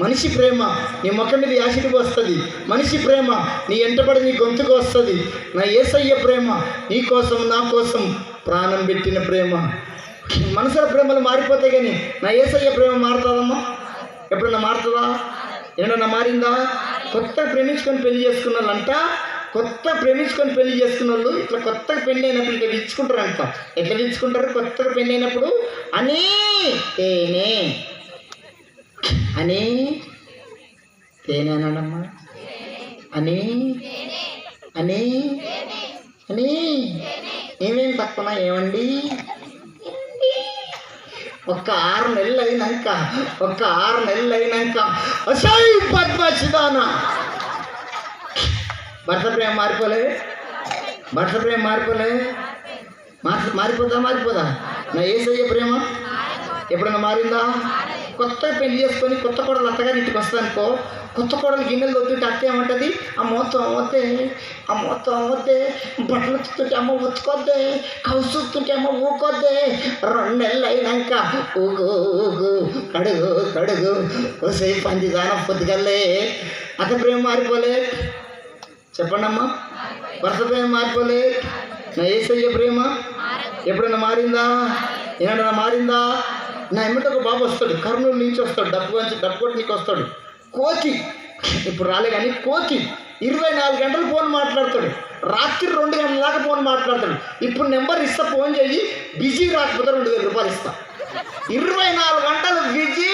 మనిషి ప్రేమ నీ ముఖం మీద యాసిడ్కి వస్తుంది, మనిషి ప్రేమ నీ ఎంటబడి నీ గొంతుకు వస్తుంది. నా యేసయ్య ప్రేమ నీ కోసం నా కోసం ప్రాణం పెట్టిన ప్రేమ. మనుషుల ప్రేమలు మారిపోతాయి కానీ నా యేసయ్య ప్రేమ మారుతుందమ్మా? ఎప్పుడన్నా మారుతుందా? ఏమన్నా మారిందా? కొత్తగా ప్రేమించుకొని పెళ్లి చేసుకున్న వాళ్ళంట, కొత్తగా ప్రేమించుకొని పెళ్లి చేసుకున్న వాళ్ళు ఇట్లా కొత్తగా పెళ్ళి అయినప్పుడు ఇట్లా పిలుచుకుంటారంట. ఎట్లా పిలుచుకుంటారు? కొత్తగా పెళ్ళి అయినప్పుడు అని తేనే అని తేనే అన్నాడమ్మా, అని అని అని ఏమేం తక్కువ ఏమండి? ఒక్క 6 నెలలు అయినాక అసై పద్మచిదానా భర్త ప్రేమ మారిపోలే? మారిపోదా? నా యేసయ్య ప్రేమ ఎప్పుడైనా మారిందా? కొత్తగా పెళ్లి చేసుకొని కొత్త కోడలు అత్తగారి ఇంటికి వస్తానుకో, కొత్త కోడలు గిన్నెలు వద్దుంటే అత్త ఏమంటుంది? ఆ మొత్తం అమ్మొద్దే, బట్టలు ఉత్తుతుంటే అమ్మ ఉతుకొద్దే, కౌసు ఉత్తుంటే అమ్మ ఊకొద్దే. 2 నెలలు అయినాక ఊగు కడుగు ఓసే పందిదానం పొద్దుగల్లే. అత్త ప్రేమ మారిపోలే? చెప్పండి అమ్మా. భర్త ప్రేమ మారిపోలే? నా యేసయ్య ప్రేమ ఎప్పుడైనా మారిందా? ఏమన్నా మారిందా? నా ఎమ్మట ఒక బాబు వస్తాడు, కర్నూలు నుంచి వస్తాడు, డబ్బు కొట్టి నీకు వస్తాడు. కోతి ఇప్పుడు రాలే కానీ కోతి 24 గంటలు ఫోన్ మాట్లాడతాడు, రాత్రి 2 గంటల దాకా ఫోన్ మాట్లాడతాడు. ఇప్పుడు నెంబర్ ఇస్తా, ఫోన్ చేయి, బిజీ రాకపోతే 2000 రూపాయలు ఇస్తా. 24 గంటలు బిజీ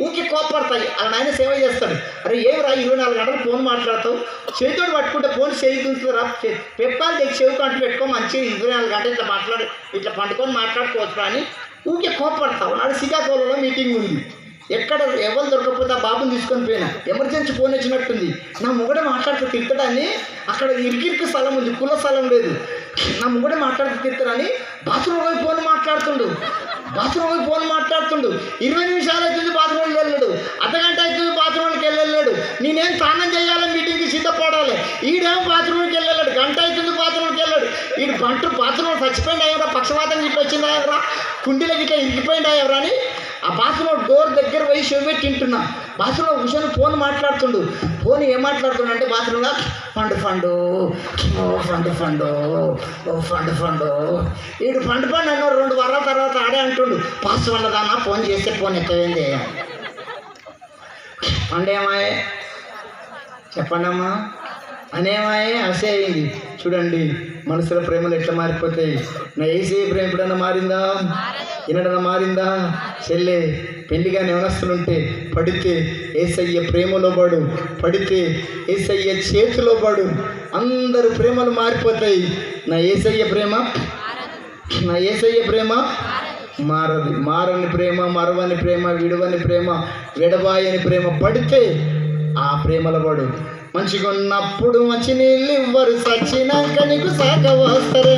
ఊకి కోపడతాయి. అలా నాయన సేవ చేస్తాడు. అరే ఏమిరా 24 గంటలు ఫోన్ మాట్లాడతావు, చేతితో పట్టుకుంటే ఫోన్ చేయి రా, పెప్పాలు తెచ్చి చెవికి అంటూ పెట్టుకో, మంచిగా 24 గంటలు ఇట్లా పండుకొని మాట్లాడుకోవచ్చు అని ఊకే కోపడతావు. నాడు శ్రీకాకుళంలో మీటింగ్ ఉంది, ఎక్కడ ఎవరు దొరకకపోతే ఆ బాబుని తీసుకొని పోయినా, ఎమర్జెన్సీ ఫోన్ వచ్చినట్టుంది. నా మొగడే మాట్లాడుతూ తిట్టడాన్ని, అక్కడ ఇరికి స్థలం ఉంది, కుల స్థలం లేదు, నా మొగడే మాట్లాడుతూ తిట్టడని బాత్రూమ్ పోయి ఫోన్ మాట్లాడుతుండు. 20 నిమిషాలు అవుతుంది బాత్రూమ్కి వెళ్ళాడు, అర్ధగంట అవుతుంది బాత్రూమ్కి వెళ్ళాడు. నేనేం స్నానం చేయాలి, మీటింగ్కి సిద్ధపడాలి, ఈడేమో బాత్రూమ్కి వెళ్ళాడు, గంట అవుతుంది బాత్రూమ్కి వెళ్ళాడు. ఈడు బాత్రూమ్ చచ్చిపోయింది ఎవరా, పక్షవాతం గిట్ల వచ్చిందా ఎవరా, కుండీలో గిట్ల ఇరిగిపోయిందా ఎవరా అని ఆ బాత్రూమ్ డోర్ దగ్గర పోయి చెవి తింటున్నా. బాత్రూంలో కూర్చొని ఫోన్ మాట్లాడుతుండు. ఫోన్ ఏం మాట్లాడుతుండ అంటే బాత్రూంలో ఫండు వీడు ఫండు అన్న 2 వారాల తర్వాత ఆడే అంటుండు, పాస్ వల్ల దానా ఫోన్ చేస్తే ఫోన్ ఎక్కవేంది ఫండేమాయే చెప్పండి అమ్మా, అనేమాయే అసే అయింది. చూడండి మనుషుల ప్రేమలు ఎట్లా మారిపోతాయి. నా యేసయ్య ప్రేమ ఎప్పుడన్నా మారిందా? ఎన్నడన్నా మారిందా? చెల్లె పెళ్లిగానే ఎవరస్తులుంటే పడితే యేసయ్య ప్రేమలో పడితే యేసయ్య చేతిలో అందరు ప్రేమలు మారిపోతాయి. నా యేసయ్య ప్రేమ మారని ప్రేమ, మరవని ప్రేమ, విడవని ప్రేమ, విడబాయని ప్రేమ. పడితే ఆ ప్రేమలో మంచిగా ఉన్నప్పుడు మంచి నీళ్ళు ఇవ్వరు, సచ్చినాక నీకు సాక వస్తారే.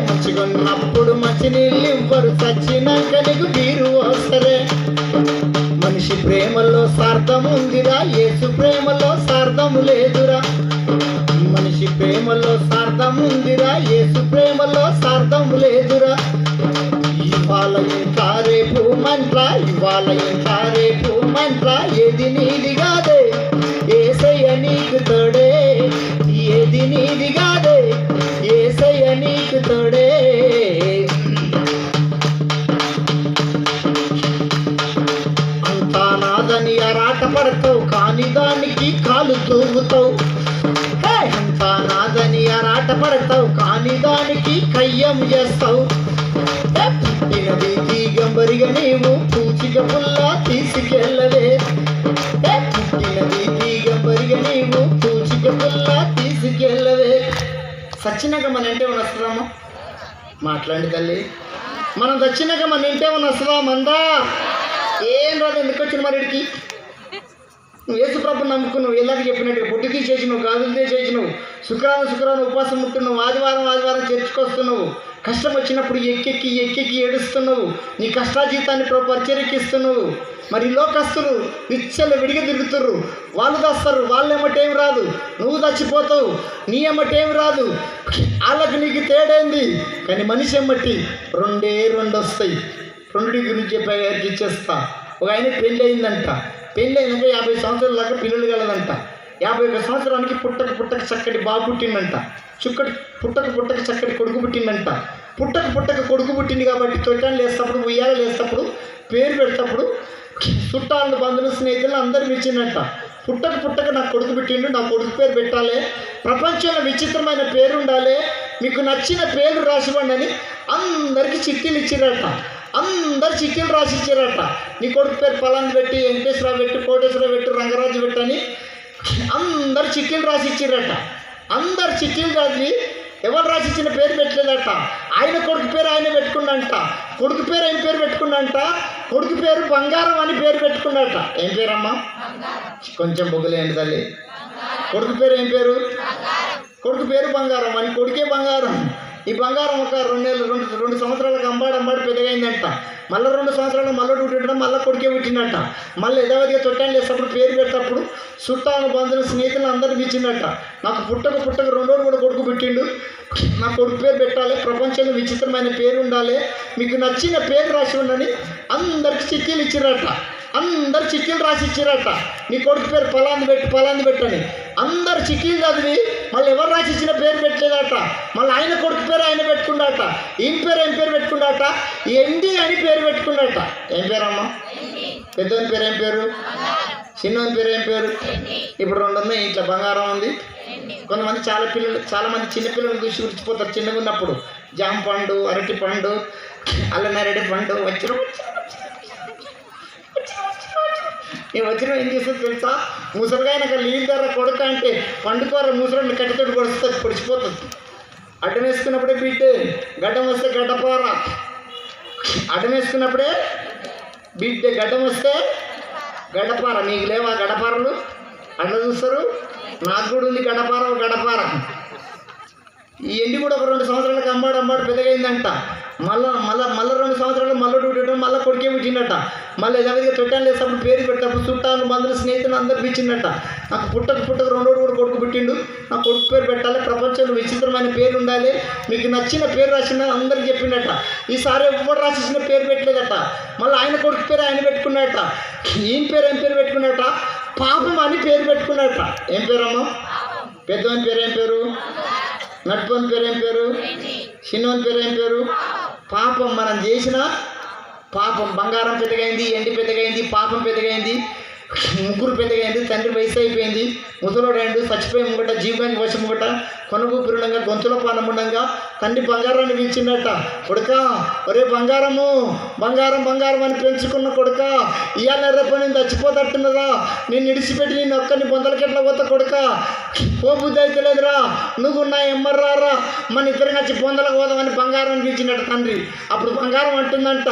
మంచిగా ఉన్నప్పుడు మంచి నీళ్ళు ఇవ్వరు, సచ్చినాక నీకు బీరు వస్తారే. మనిషి ప్రేమలో స్వార్థం ఉందిరా, యేసు ప్రేమలో స్వార్థము లేదురా. మనిషి ప్రేమలో స్వార్థం ఉందిరా, యేసు ప్రేమలో స్వార్థము లేదురా. ఇవాళ ఇంకా రేపు మంట్రా, ఏది నీది కాదే యేసయ్య నీకు తోడే, ఏది నీది కాదే యేసయ్య నీకు తోడే. అంతా నాదని అరాట పడతావు, కాని దానికి కాలు తూగుతావు. అంతా నాదని అరాట పడతావు, కాని దానికి కయ్యం చేస్తావు. పుట్టినది తీగంబరిగా నీవు పూచిక పుల్ల తీసుకెళ్ళవే. పుట్టినది తీగంబరిగా నీవు పూచిక పుల్ల తీసుకెళ్ళవే. సచ్చినాక మన ఇంటే మన వస్తుందమ్మా, మాట్లాడి తల్లి. మనం చచ్చినాక మన ఇంటే మన వస్తుందా? మందా ఏం రాదు. ఎందుకు వచ్చిన మరి ఇడికి నువ్వు యేసుప్రభుని నమ్ముకున్నావు, ఎలాగ చెప్పినట్టుగా పొట్టుకి చేసినావు, గాజులతో చేసినావు, శుక్రవారం ఉపవాసం ఉంటున్నావు, ఆదివారం చర్చకు వస్తున్నావు, కష్టం వచ్చినప్పుడు ఎక్కెక్కి ఏడుస్తున్నావు, నీ కష్టాజీతాన్ని పరిచరికిస్తున్నావు. మరి లోకస్తులు విచ్చలు విడిగి తిరుగుతుర్రు, వాళ్ళు దస్తారు, వాళ్ళు ఎమ్మటేం రాదు, నువ్వు చచ్చిపోతావు, నీ ఎమ్మటేం రాదు, వాళ్ళకి నీకు తేడైంది. కానీ మనిషి ఎమ్మటి రెండు వస్తాయి. రెండుటి గురించి ఇచ్చేస్తా. ఒక ఆయన పెళ్ళి అయిందంట, పెళ్ళి అయినాక 50 సంవత్సరాల దాకా పిల్లలు కలదంట. 51 సంవత్సరానికి పుట్టక చక్కటి బాబు పుట్టిందంట. పుట్టక చక్కటి కొడుకు పుట్టిందంట. పుట్టక కొడుకు పుట్టింది కాబట్టి తొట్టాలు వేసేటప్పుడు, ఉయ్యాలు వేసేటప్పుడు, పేరు పెడేటప్పుడు చుట్టాలను, బంధువులు, స్నేహితులు అందరూ ఇచ్చిందంట. పుట్టక నాకు కొడుకు పుట్టిండు, నా కొడుకు పేరు పెట్టాలి, ప్రపంచంలో విచిత్రమైన పేరు ఉండాలి, మీకు నచ్చిన పేరు రాసివ్వండి అని అందరికీ చిట్టీలు ఇచ్చిరట. అందరు చిట్టీలు రాసి ఇచ్చారట. నీ కొడుకు పేరు పలాంది పెట్టి, వెంకటేశ్వరరావు పెట్టి, కోటేశ్వరరావు పెట్టి, రంగరాజు పెట్టని అందరు చిట్టీలు రాసి ఇచ్చిరట. అందరు చిట్టీలు రాసి ఎవరు రాసి ఇచ్చిన పేరు పెట్టలేదట. ఆయన కొడుకు పేరు ఆయన పెట్టుకున్నంట. కొడుకు పేరు ఏం పేరు పెట్టుకున్నంట? కొడుకు పేరు బంగారం అని పేరు పెట్టుకున్నట. ఏం పేరమ్మా? కొంచెం బొగ్గులేండి తల్లి. కొడుకు పేరు ఏం పేరు? కొడుకు పేరు బంగారం అని. కొడుకే బంగారం. ఈ బంగారం ఒక 2 సంవత్సరాలకు అంబాడు పెద్దగైందంట. మళ్ళీ 2 సంవత్సరాలు మళ్ళీ పుట్టడం, మళ్ళీ కొడుకే పుట్టిందంట. మళ్ళీ యథావిధిగా తొట్టాలు వేసేటప్పుడు, పేరు పెట్టేటప్పుడు చుట్టాలను, బంధువులు, స్నేహితులు అందరికీ ఇచ్చిందట. నాకు పుట్టక 2 రోజులు కూడా కొడుకు పుట్టిండు, నా కొడుకు పేరు పెట్టాలి, ప్రపంచంలో విచిత్రమైన పేరు ఉండాలి, మీకు నచ్చిన పేరు రాసి ఉండని అందరికి చిట్టీలు ఇచ్చిరట. అందరు చిట్టీలు రాసి ఇచ్చిరట. నీ కొడుకు పేరు పలాంది పెట్టని అందరు చిట్టీలు చదివి మళ్ళీ ఎవరు రాసి ఇచ్చిన పేరు పెట్టలేదట. మళ్ళీ ఆయన కొడుకు పేరు ఆయన పెట్టుకున్నాట. ఏం పేరు పెట్టుకున్నాట? ఎండి అని పేరు పెట్టుకున్నాట. ఏం పేరమ్మా? పెద్దోని పేరు ఏం పేరు? చిన్నోని పేరు ఏం పేరు? ఇప్పుడు 2 ఉన్నాయి. ఇట్లా బంగారం ఉంది. కొంతమంది చాలా మంది చిన్నపిల్లలు చూసి విడిచిపోతారు చిన్నగా ఉన్నప్పుడు. జామ పండు, అరటి పండు, అల్లనేరేడు పండు వచ్చిన ఏం చేస్తుంది తెలుసా? ముసలిగాయనక నీళ్ళ ధర కొడుక అంటే పండుకోర ముసలి కట్టెతోటి పొడిచిపోతుంది. అడ్డం వేసుకున్నప్పుడే బిడ్డే, గడ్డం వస్తే గడ్డపార. అడ్డం వేసుకున్నప్పుడే బిడ్డే, గడ్డం వస్తే గడ్డపార. నీకు లేవా గడ్డపారలు? అట్లా చూస్తారు. నాకు కూడా ఉంది గడ్డపార. ఈ ఎండి కూడా ఒక 2 సంవత్సరాలకు అంబాడు పెద్దగైందంట. మళ్ళీ 2 సంవత్సరాలు మళ్ళీ డ్యూటీ, మళ్ళీ కొడుకే పుట్టిందట. మళ్ళీ యథావిధిగా తొట్టాలు వేసేటప్పుడు, పేరు పెట్టేటప్పుడు చుట్టాలు, బంధువులు, స్నేహితులు అందరికి ఇచ్చిందట. నాకు పుట్టక 2 రోజులు కూడా కొడుకు పుట్టిండు, నా కొడుకు పేరు పెట్టాలి, ప్రపంచంలో విచిత్రమైన పేరు ఉండాలి, మీకు నచ్చిన పేరు రాసిన అందరికి చెప్పిండట. ఈసారి ఎవరు రాసిచ్చిన పేరు పెట్టలేదట. మళ్ళీ ఆయన కొడుకు పేరు ఆయన పెట్టుకున్నట. ఏం పేరు పెట్టుకున్నట? పాపం అని పేరు పెట్టుకున్నట. ఏం పేరమ్మా? పెద్దవాని పేరు ఏం పేరు? నడుపుని పేరు ఏం పేరు? చిన్నోని పేరు ఏం పేరు? పాపం. మనం చేసిన పాపం. బంగారం పెద్దగైంది, ఎండి పెద్దగైంది, పాపం పెద్దగైంది, ముగ్గురు పెద్దగైంది, తండ్రి వయసు అయిపోయింది, ముసలోడైండు, చచ్చిపోయి ముంగట, జీవానికి వచ్చి ముంగట, కొనగూపిరుండగా, గొంతులో పానముండగా తండ్రి బంగారాన్ని పిలిచిందట. కొడుక, ఒరే బంగారం అని పెంచుకున్న కొడుక, ఇవాళ రేపు నేను చచ్చిపోతట్టున్నదా, నేను ఇడిచిపెట్టి నేను ఒక్కరిని బొందలకెట్లా పోతా కొడుక, పో బుద్ధి అయితే లేదురా, నువ్వు నా ఎమ్మర్రారా, మన ఇద్దరు వచ్చి బొందలకు పోదామని బంగారాన్ని పిలిచిందట తండ్రి. అప్పుడు బంగారం అంటుందంట,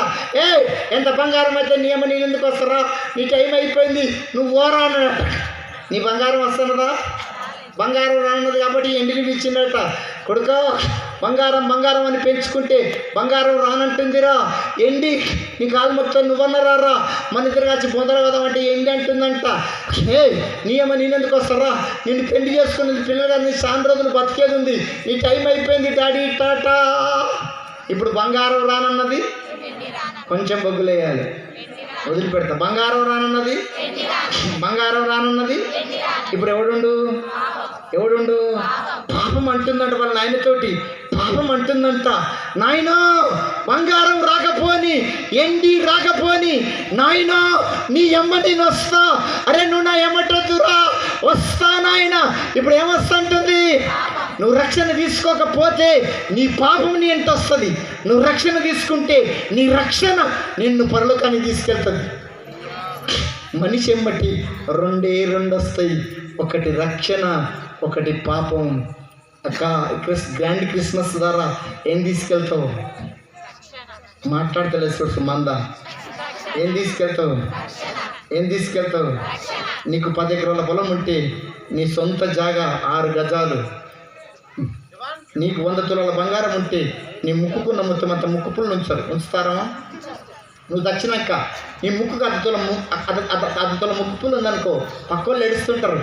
ఎంత బంగారం అయితే నేను ఎందుకు వస్తారా, నీ టైం అయిపోయింది, నువ్వు ఓరా అన్నట. నీ బంగారం వస్తున్నదా? బంగారం రానున్నది కాబట్టి ఎండిని పిలిచిందట. కొడుక, బంగారం అని పెంచుకుంటే బంగారం రానంటుందిరా, ఎండి నీ కాలు మొత్తం నువ్వన్నరారా, మన ఇద్దరు వచ్చి బొందలు కదామంటే ఎండి అంటుందంట. నేనెందుకు వస్తారా, నిన్ను పెళ్లి చేసుకున్నది పిల్లలుగా, నీ చాలా రోజులు బతికేది ఉంది, నీ టైం అయిపోయింది డాడీ టాటా. ఇప్పుడు బంగారం రానన్నది కొంచెం బొగ్గులేయాలి, వదిలిపెడతా. బంగారం రానున్నది ఇప్పుడు ఎవడుండు? పాపం అంటుందంట వాళ్ళ నాయనతోటి. పాపం అంటుందంట, నాయనా బంగారం రాకపోని, ఎండి రాకపోని, నాయనా నీ ఎమ్మ నేను వస్తా. అరే నువ్వు నా ఎమ్మటొద్దురా, వస్తా నాయన. ఇప్పుడు ఏమొస్తుంటుంది? నువ్వు రక్షణ తీసుకోకపోతే నీ పాపం నీ ఎంత వస్తుంది, నువ్వు రక్షణ తీసుకుంటే నీ రక్షణ నిన్ను పరలోకానికి తీసుకెళ్తుంది. మనిషి ఎమ్మటి 2 వస్తాయి, ఒకటి రక్షణ, ఒకటి పాపం. గ్రాండ్ క్రిస్మస్ ద్వారా ఏం తీసుకెళ్తావు? మాట్లాడతలేదు మంద. ఏం తీసుకెళ్తావు? ఏం తీసుకెళ్తావు? నీకు 10 ఎకరాల పొలం ఉంటే నీ సొంత జాగా 6 గజాలు, నీకు 100 తులాల బంగారం ఉంటే నీ ముక్కుకున్న మొత్తం అంత ముక్కు పుల్లు ఉంచుతారా? నువ్వు దచ్చినాక నీ ముక్కుకు 10 తుల ముక్కు పుల్లు ఉందనుకో, పక్క వాళ్ళు ఏడుస్తుంటారు,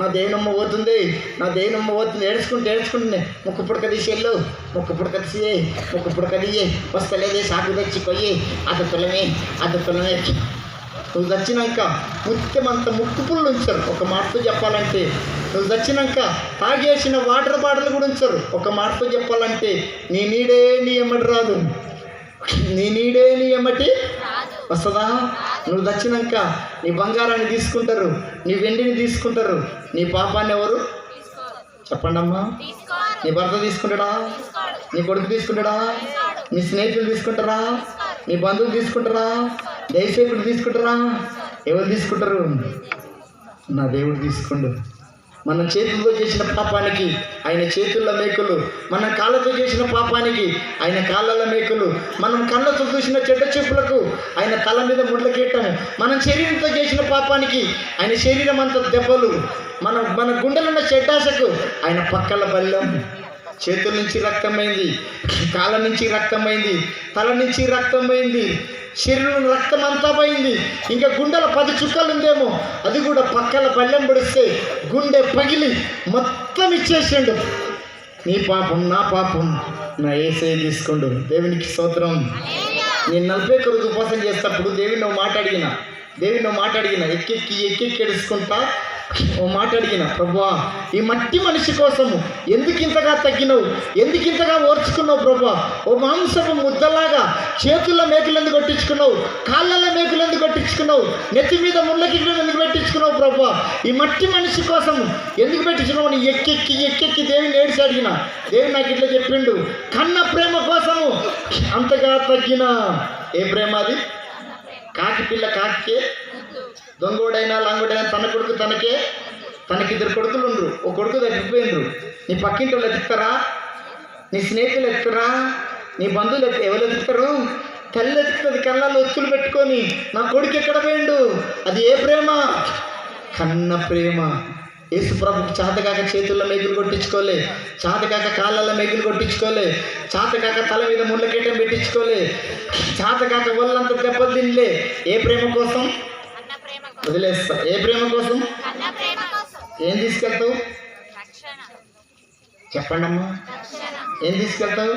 నా దేవునమ్మ పోతుంది, నా దేవునమ్మ పోతుంది, ఏడ్చుకుంటే ముక్కు పుడక తీసేళ్ళు, ముక్కు పుడక తీసే, ముక్కు పుడక తీయే, వస్తలేదే సాకు తెచ్చి కొయ్యి, అది తులమే. నువ్వు దచ్చినాక ముత్యమంత ముక్కు పుల్లు ఉంచారు. ఒక మాటతో చెప్పాలంటే నువ్వు దచ్చినాక తాగేసిన వాటర్ బాటిల్ కూడా ఉంచారు. ఒక మాటతో చెప్పాలంటే నీ నీడే నీ ఎమ్మటి రాదు, నీ నీడే నీ ఎమ్మటి వస్తుందా? నువ్వు దచ్చినాక నీ బంగారాన్ని తీసుకుంటారు, నీ వెండిని తీసుకుంటారు, నీ పాపాన్ని ఎవరు చెప్పండి అమ్మా? నీ భర్త తీసుకుంటాడా? నీ కొడుకు తీసుకుంటాడా? నీ స్నేహితులు తీసుకుంటారా? నీ బంధువులు తీసుకుంటారా? దైవసేవకుడు తీసుకుంటారా? ఎవరు తీసుకుంటారు? నా దేవుడు తీసుకుండు. మనం చేతులతో చేసిన పాపానికి ఆయన చేతుల్లో మేకులు, మనం కాళ్ళతో చేసిన పాపానికి ఆయన కాళ్ళ మేకులు, మనం కళ్ళతో చూసిన చెడ్డ చెప్పులకు ఆయన తల మీద ముళ్ళ కీటము, మనం శరీరంతో చేసిన పాపానికి ఆయన శరీరం అంతా దెబ్బలు, మన గుండెలున్న చెడ్డాసకు ఆయన పక్కల బల్లెం. చేతుల నుంచి రక్తమైంది, కాళ్ళ నుంచి రక్తమైంది, తల నుంచి రక్తమైంది, శరీరం రక్తం అంతా పోయింది, ఇంకా గుండెల 10 చుక్కలు ఉందేమో, అది కూడా పక్కల బల్లెం పొడిస్తే గుండె పగిలి మొత్తం ఇచ్చేసిండు. నీ పాపం నా పాపం నా యేసయ్య తీసుకోండు. దేవునికి స్తోత్రం. నేను 41 రోజు ఉపవాసం చేసేటప్పుడు దేవుని మాట అడిగిన ఎక్కెక్కి ఏడుచుకుంటా ఓ మాట అడిగిన, ప్రభువా ఈ మట్టి మనిషి కోసము ఎందుకు ఇంతగా తగ్గినవు, ఎందుకు ఇంతగా ఓర్చుకున్నావు ప్రభువా? ఓ మాంసపు ముద్దలాగా చేతుల్లో మేకులు ఎందుకు కొట్టించుకున్నావు, కాళ్ళల్లో మేకులు ఎందుకు కొట్టించుకున్నావు, నెత్తి మీద ముళ్ళకిట్లు ఎందుకు పెట్టించుకున్నావు ప్రభువా? ఈ మట్టి మనిషి కోసము ఎందుకు పెట్టించుకున్నావు? నీ ఎక్కెక్కి దేవుని ఏడిసి అడిగిన. దేవుడు నాకు ఇట్లా చెప్పిండు, కన్న ప్రేమ కోసము అంతగా తగ్గిన. ఏ ప్రేమ అది? కాకి పిల్ల కాకికే, దొంగోడైనా లంగోడైనా తన కొడుకు తనకి 2 కొడుకులు ఉండ్రు. ఒక కొడుకు తగ్గిపోయిండ్రు. నీ పక్కింటి వాళ్ళు ఎత్తుతారా? నీ స్నేహితులు ఎత్తుతారా? నీ బంధువులు ఎవరు ఎత్తుతారు? తల్లి ఎత్తుతుంది కళ్ళల్లో ఒత్తులు పెట్టుకొని, నా కొడుకు ఎక్కడ పోయిండు. అది ఏ ప్రేమ? కన్న ప్రేమ. యేసు ప్రభుకి చాతకాక చేతుల్లో మేకులు కొట్టించుకోలే, చాతకాక కాళ్ళల్లో మేకులు కొట్టించుకోలే, చాతకాక తల మీద ముళ్ళకేటం పెట్టించుకోలే, చాతకాక ఒళ్ళంతా దెబ్బలు తినలే. ఏ ప్రేమ కోసం? వదిలేస్తా. ఏ ప్రేమ కోసం? ఏం తీసుకెళ్తావు? చెప్పండి అమ్మా. ఏం తీసుకెళ్తావు?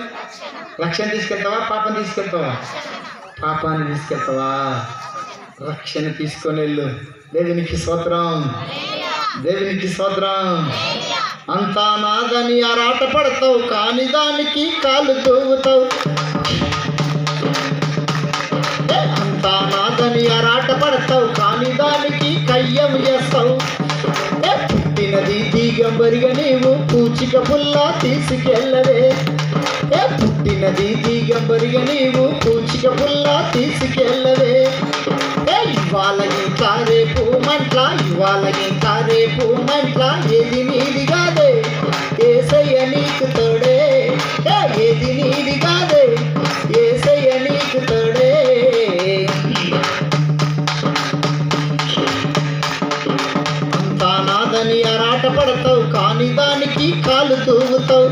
రక్షణ తీసుకెళ్తావా? పాపం తీసుకెళ్తావా? పాపాన్ని తీసుకెళ్తావా? రక్షణ తీసుకొని వెళ్ళు. దేవునికి స్తోత్రం, దేవునికి స్తోత్రం. అంతా నాదని ఆరాట పడతావు, కానీ దానికి కాలు తోగుతావు. అంతా నాదని ఆరాట పడతావు, కానీ దానికి కయ్యం చేస్తావు. పుట్టినది దిగంబరిగా నీవు పూచిక పుల్ల తీసుకెళ్ళవే. పుట్టినది దిగంబరిగా నీవు పూచిక పుల్ల తీసుకెళ్ళవే. ఇవాళ ఇంకా రేపు మంట్ల, ఇవాళ ఇంకా రేపు మంట్ల, ఏది నీది కాదే యేసయ్య నీకు తోడే, ఏది నీది కాదే యేసయ్య నీకు తోడే. అంతా నాదని ఆరాట పడతావు, కానీ దానికి కాలు తూగుతావు.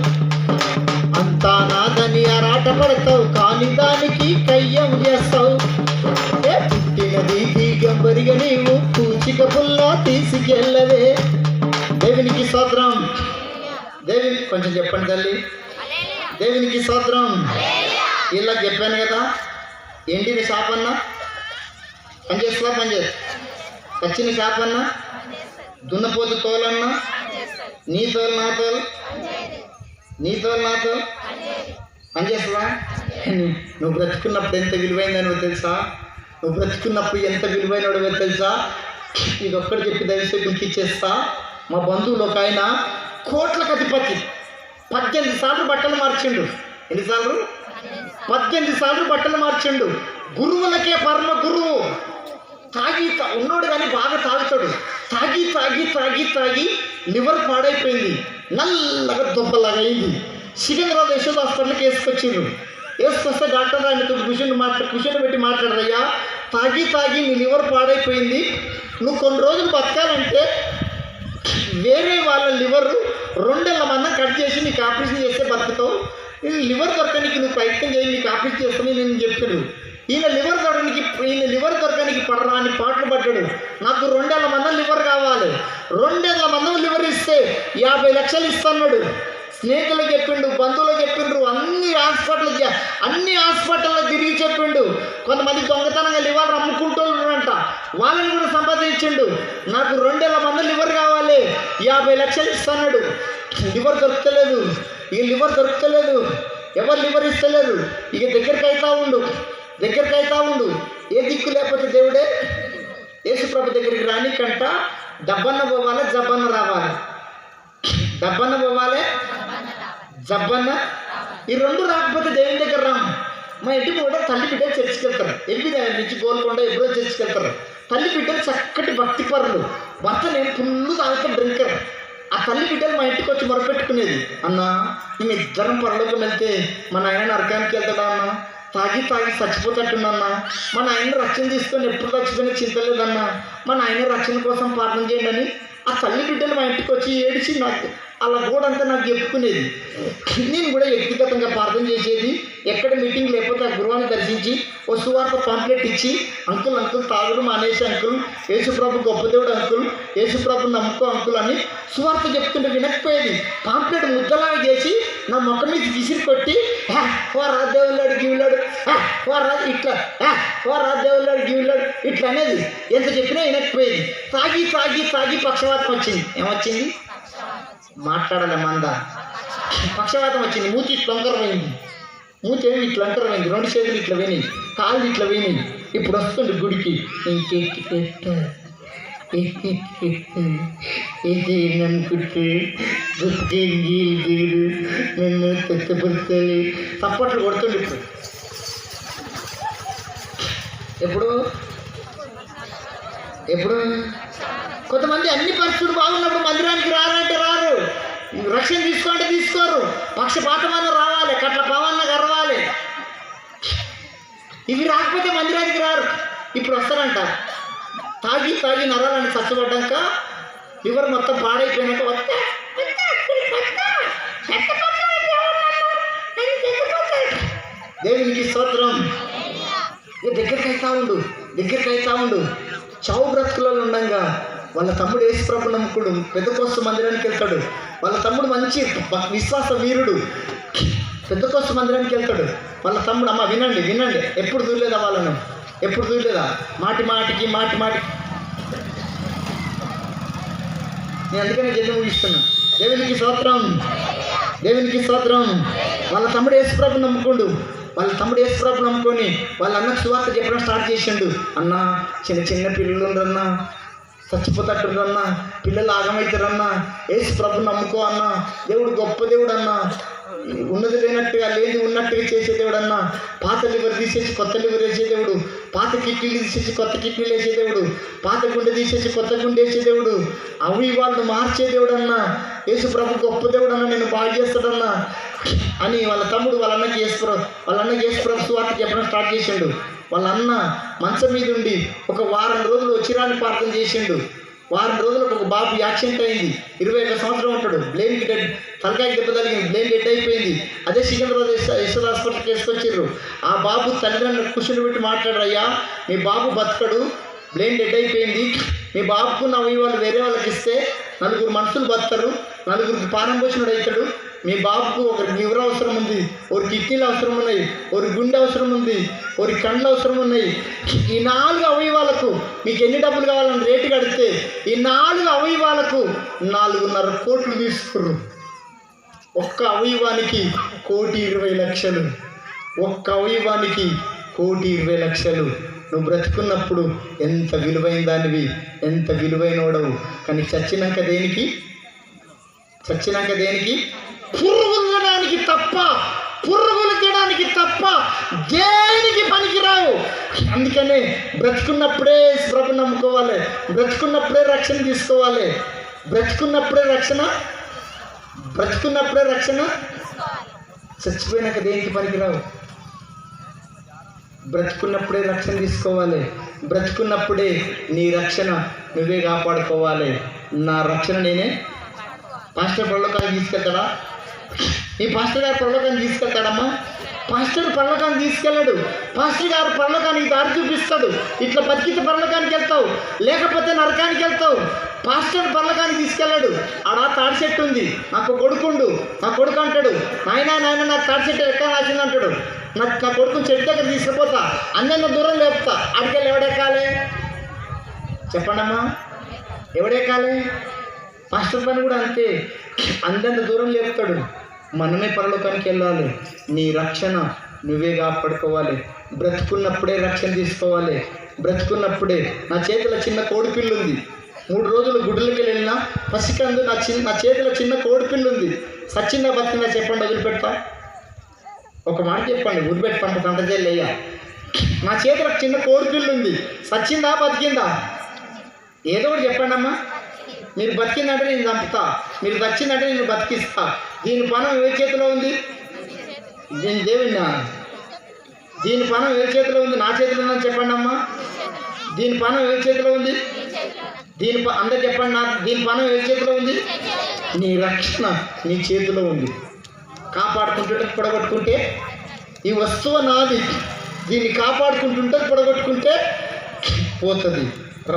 అంతా నాదని ఆరాట పడతావు, కానీ దానికి కయ్యం చేస్తావు. పుట్టినది దిగంబరిగా నీవు పూచిక పుల్ల తీసుకెళ్ళవే. దేవునికి స్తోత్రం. దేవునికి కొంచెం చెప్పండి తల్లి. దేవునికి స్తోత్రం. ఇలా చెప్పాను కదా, ఎండిన చేపన్నా పనిచేస్తుందా? పనిచేస్తా. పచ్చిన చేపన్నా, దున్నపోతు తోలన్నా, నీ తోలు నా తోలు, నీ తోలు నా తోలు పనిచేస్తుందా? నువ్వు బ్రతుకున్నప్పుడు ఎంత విలువైందని తెలుసా? నువ్వు బ్రతుకున్నప్పుడు ఎంత విలువైనడో తెలుసా? ఇది ఒక్కటి చెప్పి దైవసేవకునికి ఇచ్చేస్తా. మా బంధువులు ఒక ఆయన కోట్లకు అధిపతి, 18 సార్లు బట్టలు మార్చిండు. ఎన్నిసార్లు? 18 సార్లు బట్టలు మార్చిండు. గురువులకే పరమ గురువు. తాగి ఉన్నోడు కానీ బాగా తాగుతాడు. తాగి తాగి తాగి తాగి లివర్ పాడైపోయింది, నల్లగా దుబ్బలాగా అయింది. సికింద్రాబాద్ యశోద హాస్పిటల్కి వేసుకొచ్చిండ్రు. వేసుకొస్తే డాక్టర్ ఆయన కూర్చొని కూర్చొని పెట్టి మాట్లాడరయ్యా, తాగి తాగి నీ లివర్ పాడైపోయింది, నువ్వు కొన్ని రోజులు బతకాలంటే వేరే వాళ్ళ లివర్ 2 నెలల మందం కట్ చేసి నీకు ఆపరేషన్ చేస్తే బతుకుతావు. ఈ లివర్ దొరకడానికి నువ్వు ప్రయత్నం చేయి, నీకు ఆపరేషన్ చేస్తానని నేను చెప్పాను. ఈయన లివర్ దొరకడానికి పడరా అని పాటలు పడ్డాడు. నాకు 2 నెలల మందం లివర్ కావాలి, 2 నెలల మందం లివర్ ఇస్తే 50 లక్షలు ఇస్తున్నాడు. స్నేహితులకు చెప్పిండు, బంధువులకు చెప్పిండ్రు, అన్ని హాస్పిటల్లో తిరిగి చెప్పిండు. కొంతమంది దొంగతనంగా లివర్ అమ్ముకుంటున్నారంట, వాళ్ళని కూడా సంపాదించిండు. నాకు 2 నెలల మంది లివర్ కావాలి, 50 లక్షలు ఇస్తున్నాడు. లివర్ దొరకలేదు, ఎవరు లివర్ ఇస్తలేరు. ఇక దగ్గరికి అవుతా ఉండు. ఏ దిక్కు లేకపోతే దేవుడే యేసుప్రభు దగ్గరికి రానికంట డబ్బన్న పోవాలి, జబ్బన్న రావాలి. డబ్బన్న పోవాలి, జబ్బన్న, ఈ 2 రాకపోతే దేవుని దగ్గర రాము. మా ఇంటికి కూడా తల్లి బిడ్డలు చర్చికి వెళ్తారు. నుంచి గోల్కొండ ఎప్పుడో చర్చికి వెళ్తారు. తల్లి బిడ్డలు చక్కటి భక్తి పరులు, భర్త నేను ఫుల్ తాగుతా డ్రింకర్. ఆ తల్లి బిడ్డలు మా ఇంటికి వచ్చి మొరపెట్టుకునేది, అన్న మేము ఇద్దరం పరలోకం వెళ్తే మా నాయన నరకానికి వెళ్తాడా అన్న, తాగి చచ్చిపోతట్టున్నా, మా నాయన రక్షణ తీసుకొని ఎప్పుడు చచ్చిపోయినా చింత లేదన్నా, మా నాయన రక్షణ కోసం ప్రార్థన చేయండి అని ఆ తల్లి బిడ్డలు మా ఇంటికి వచ్చి ఏడిచి నాకు అలా గోడంతా నాకు చెప్పుకునేది. నేను కూడా వ్యక్తిగతంగా ప్రార్థన చేసేది. ఎక్కడ మీటింగ్ లేకపోతే ఆ గురువాన్ని దర్శించి ఓ సువార్త పాంప్లెట్ ఇచ్చి, అంకుల్ తాగుడు మానేసి అంకుల్, యేసుప్రభు గొప్ప దేవుడు అంకుల్, యేసుప్రభు నమ్ముకో అంకుల్ అని సువార్త చెప్తుంటే వినకపోయేది. పాంప్లెట్ ముద్దలాగా చేసి నా మొక్క మీద విసిరి కొట్టి, ఓ రాదేవులాడు గివులాడు, ఓ రా ఇట్లా, ఓ రాదేవులాడు గివులాడు ఇట్లా అనేది. ఎంత చెప్పినా వినకపోయేది. తాగి పక్షవాతం వచ్చింది. ఏమొచ్చింది? మాట్లాడాలి మంద, పక్షవాతం వచ్చింది. మూతి ఇట్లా వంకరమైంది, మూతి ఏమి ఇట్లా వంకరమైంది, 2 చేతులు ఇట్లా పోయినాయి, కాళ్ళు ఇట్లా పోయినాయి. ఇప్పుడు వస్తుంది గుడికి, ఇది నమ్ముకుంటే నన్ను తెచ్చపరుస్తాయి, తప్పట్లు కొడుతుంది. ఇప్పుడు కొంతమంది అన్ని పరిస్థితులు బాగున్నప్పుడు మందిరానికి రారంటే రారు, రక్షణ తీసుకోండి తీసుకోరు, పక్షపాతమన్న రావాలి, కట్ల పవన్న గర్వాలి. ఇవి రాకపోతే మందిరానికి రారు. ఇప్పుడు వస్తారంట తాగి నరాలని చచ్చబడ్డాక, లివర్ మొత్తం పాడైపోయినాక వస్తే దేవునికి స్తోత్రం. దగ్గరికి అవుతా ఉండు. చావు బ్రతుకులలో ఉండగా వాళ్ళ తమ్ముడు యేసుప్రభు నమ్ముకుడు పెద్దకోస్తు మందిరానికి వెళ్తాడు. వాళ్ళ తమ్ముడు మంచి విశ్వాస వీరుడు, పెద్దకోస్తు మందిరానికి వెళ్తాడు. వాళ్ళ తమ్ముడు, అమ్మ వినండి, ఎప్పుడు చూడలేదా వాళ్ళను, ఎప్పుడు చూడలేదా? మాటి నేను అందుకనే జన్మ ముగిస్తున్నా. దేవునికి స్తోత్రం. వాళ్ళ తమ్ముడు యేసుప్రభు నమ్ముకుండు. నమ్ముకొని వాళ్ళ అన్నకు సువార్త చెప్పడం స్టార్ట్ చేసిండు. అన్న చిన్న పిల్లలు ఉండరన్నా, చచ్చిపోతట్టురన్నా, పిల్లలు ఆగమవుతారన్నా, యేసుప్రభు నమ్ముకో అన్న, దేవుడు గొప్ప దేవుడు అన్న, ఉన్నది లేనట్టుగా లేని ఉన్నట్టుగా చేసే దేవుడు అన్న, పాత లివర్ తీసేసి కొత్త లివర్ వేసే దేవుడు, పాత కిడ్నీలు తీసేసి కొత్త కిడ్నీలు వేసే దేవుడు, పాత గుండె తీసేసి కొత్త గుండె వేసే దేవుడు, అవి వాళ్ళు మార్చే దేవుడు అన్న, యేసుప్రభు గొప్ప దేవుడు అన్న, నేను బాగా చేస్తాడన్నా అని వాళ్ళ తమ్ముడు వాళ్ళ అన్నకి యేసుప్రభు సువార్త చెప్పడం స్టార్ట్ చేసిండు. వాళ్ళ అన్న మంచం మీద ఉండి ఒక 1 వారం రోజులు వచ్చిరాని ప్రార్థన చేసిండు. 1 వారం రోజులకు ఒక బాబు యాక్సిడెంట్ అయింది. 21 సంవత్సరం ఉంటాడు. బ్లెయిన్కి తలకాయకి దెబ్బ తగిలింది, బ్లెయిన్ డెడ్ అయిపోయింది. అదే సికింద్రాబాద్ యశోద హాస్పిటల్కి వేసుకొచ్చిర్రు. ఆ బాబు తల్లిదండ్రులు కూర్చుని పెట్టి మాట్లాడరు, అయ్యా మీ బాబు బతకడు, బ్లెయిన్ డెడ్ అయిపోయింది, మీ బాబుకు నా వాళ్ళు వేరే వాళ్ళకి ఇస్తే 4 మనుషులు బతుకుతారు, 4కి పానం పోసినోడు అవుతాడు, మీ బాబుకు ఒకరికి లివర్ అవసరం ఉంది, ఒక కిడ్నీలు అవసరం ఉన్నాయి, ఒక గుండె అవసరం ఉంది, ఒక కండ్లు అవసరం ఉన్నాయి. ఈ 4 అవయవాలకు మీకు ఎన్ని డబ్బులు కావాలని రేటు కడితే ఈ 4 అవయవాలకు 4.5 కోట్లు తీసుకుర్రు. ఒక్క అవయవానికి 1,20,00,000, ఒక్క అవయవానికి 1,20,00,000. నువ్వు బ్రతుకున్నప్పుడు ఎంత విలువైన దానివి, ఎంత విలువైనోడవు. కానీ చచ్చినాక దేనికి? పురుగులు తినడానికి తప్ప దేనికి పనికిరావు. అందుకనే బ్రతుకున్నప్పుడే ప్రభు నమ్ముకోవాలి, బ్రతుకున్నప్పుడే రక్షణ తీసుకోవాలి, బ్రతుకున్నప్పుడే రక్షణ. చచ్చిపోయినాక దేనికి పనికిరావు. బ్రతుకున్నప్పుడే రక్షణ తీసుకోవాలి. బ్రతుకున్నప్పుడే నీ రక్షణ నువ్వే కాపాడుకోవాలి. నా రక్షణ నేనే. పాస్టర్ పరలోకానికి తీసుకెళ్తాడా? ఈ పాస్టర్ గారు పరలోకాన్ని తీసుకెళ్తాడమ్మా? పాస్టర్ పరలోకాన్ని తీసుకెళ్ళాడు. పాస్టర్ గారు పరలోకానికి దారి చూపిస్తాడు. ఇట్లా బతికితే పరలోకానికి వెళ్తావు, లేకపోతే నరకానికి వెళ్తావు. పాస్టర్ పరలోకానికి తీసుకెళ్ళాడు. ఆడ తాడి చెట్టు ఉంది, నాకు కొడుకుండు. నా కొడుకు అంటాడు, నాయన నాకు తాడి చెట్టు ఎక్కడ రాసింది అంటాడు. నా కొడుకుని చెట్టు దగ్గర తీసుకుపోతా, అన్నెన్న దూరం లేపుతా. అడికెళ్ళి ఎవడెక్కాలి చెప్పండమ్మా? ఎవడెక్కాలి? పాస్టర్ పని కూడా అంతే, అందంత దూరం లేపుతాడు. మనమే పరలోకానికి వెళ్ళాలి. నీ రక్షణ నువ్వే కాపాడుకోవాలి. బ్రతుకున్నప్పుడే రక్షణ తీసుకోవాలి. బ్రతుకున్నప్పుడే. నా చేతిలో చిన్న కోడిపిల్లు ఉంది. 3 రోజులు గుడ్లకి వెళ్ళినా పసికందు నా చేతిలో చిన్న కోడిపిల్లు ఉంది. సచ్చిందా బతికిందా చెప్పండి, వదిలిపెడతా? ఒక మాట చెప్పండి, వదిలిపెట్టి పంట జల్లయ్యా. నా చేతిలో చిన్న కోడిపిల్లు ఉంది, సచ్చిందా బతికిందా? ఏదో ఒకటి చెప్పండి అమ్మా. మీరు బతికిందంటే నేను చంపుతా, మీరు బతికిందంటే నేను బతికిస్తా. దీని పనం ఏ చేతిలో ఉంది? దీని దేవుడినా? దీని పనం ఏ చేతిలో ఉంది? నా చేతిలో ఉందని చెప్పండి అమ్మా. దీని పనం ఏ చేతిలో ఉంది? అందరు చెప్పండి. దీని పనం ఏ చేతిలో ఉంది? నీ రక్షణ నీ చేతిలో ఉంది. కాపాడుకుంటుంటే పొడగొట్టుకుంటే ఈ వస్తువు నాది, దీన్ని కాపాడుకుంటుంటే పొడగొట్టుకుంటే పోతుంది.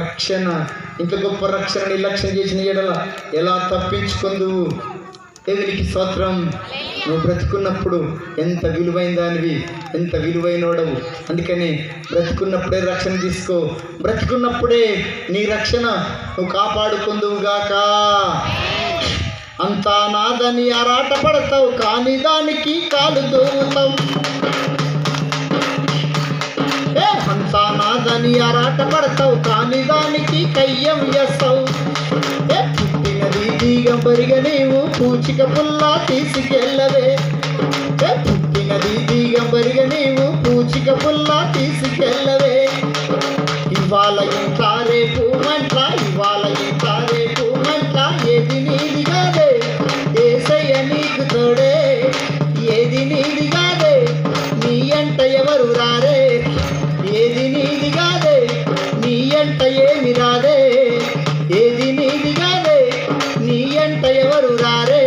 రక్షణ, ఇంత గొప్ప రక్షణ నిర్లక్ష్యం చేసిన ఎడల ఎలా తప్పించుకుందువు? దేవునికి స్తోత్రం. నువ్వు బ్రతుకున్నప్పుడు ఎంత విలువైన దానివి, ఎంత విలువైనోడవు. అందుకని బ్రతుకున్నప్పుడే రక్షణ తీసుకో. బ్రతుకున్నప్పుడే నీ రక్షణ నువ్వు కాపాడుకుందువుగాక. అంతా నాదని ఆరాట పడతావు, కానీ దానికి కాలు దూవుతావు. అంతా నాదని ఆరాట పడతావు, కానీ దానికి కయ్యం చేస్తావు. పుట్టినది దిగంబరిగా నీవు పూచిక పుల్ల తీసుకెళ్ళవే. పుట్టినది దిగంబరిగా నీవు పూచిక పుల్ల తీసుకెళ్ళవే. ఇవాళ ఇంట్లో రేపు మంట, ఇవాళ ఇంట్లో రేపు మంట. ఏది నీది కాదే, ఏసయ్య నీకు తోడే. ఏది నీది కాదే, నీ అంట ఎవరు రారే. ఏది నీది కాదే, నీ అంట ఏమి రాదే. ఏది నీది కాదే, నీ అంట ఎవరు రారే.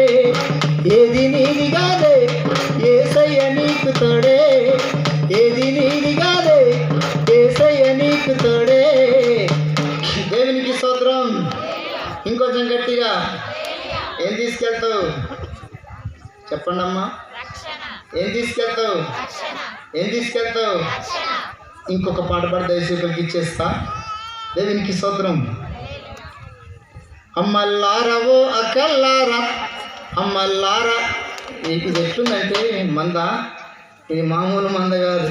ఏది నీది కాదే, ఏసయ్య నీకు తోడే. ఏది నీది కాదే, ఏసయ్య నీకు తోడే. దేవునికి స్తోత్రం. ఇంకొంచెం గట్టిగా ఏం తీసుకెళ్తావు చెప్పండి అమ్మా? ఏం తీసుకెళ్తావు? ఏం తీసుకెళ్తావు? ఇంకొక పాట పాడి దయచేతులకి ఇచ్చేస్తా. దేవునికి స్తోత్రం. అమ్మల్లారవో అక్కల్లారా, అమ్మల్లారా. ఇది ఎట్లుందంటే మంద, ఇది మామూలు మంద కాదు.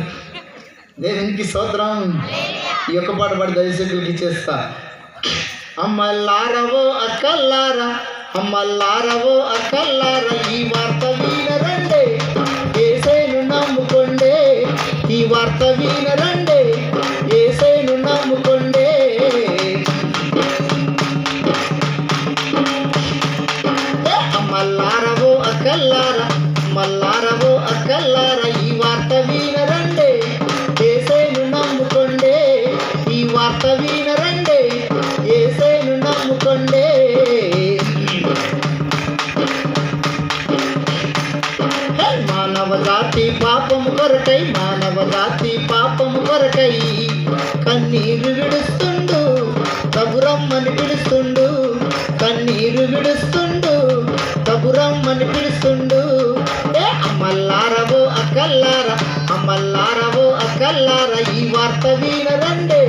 దేవునికి స్తోత్రం. ఈ యొక్క పాట పాడి దయచేతులకి ఇచ్చేస్తా. అమ్మల్లారవో అక్కల్లారా, అమ్మల్లారవో అక్కల్లారా. ఈ వార్త వినరండే, యేసును నమ్ముకోండే. ఈ వార్త వినరండే, యేసును నమ్ముకోండే. అమ్మల్లారవో అక్కల్లారా, అమ్మల్లారవో అక్కల్లారా. ఈ వార్త వినరండే, యేసును నమ్ముకోండే. ఈ వార్త వినరండే, యేసును నమ్ముకోండే. మానవ జాతి పాపము కొరకై, మానవ జాతి పాపము కొరకై కన్నీరు విడుస్తుండు, ప్రభురమ్మని పిలుస్తుండు. కన్నీరు విడుస్తుండు, ప్రభురమ్మని పిలుస్తుండు. అమ్మల్లారవో అక్కల్లారా, అమ్మల్లారవో అక్కల్లారా. ఈ వార్త వినరండే,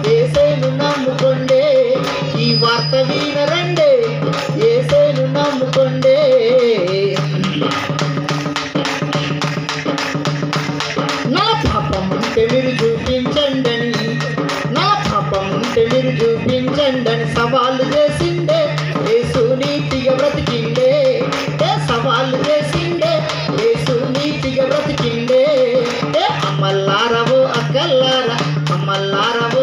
యేసును నమ్ముకోండే. ఈ వార్త వినరండే, యేసును నమ్ముకోండే. నా పాపం ఉంటే మీరు చూపించండి అని, నా పాపం ఉంటే మీరు చూపించండి అని సవాలు చేసిండే. యేసు నీతిగా బ్రతికిండే. సవాలు చేసిండే, యేసు నీతిగా బ్రతికిండే. అమ్మల్లారవో అక్కల్లారా, అమ్మల్లారవో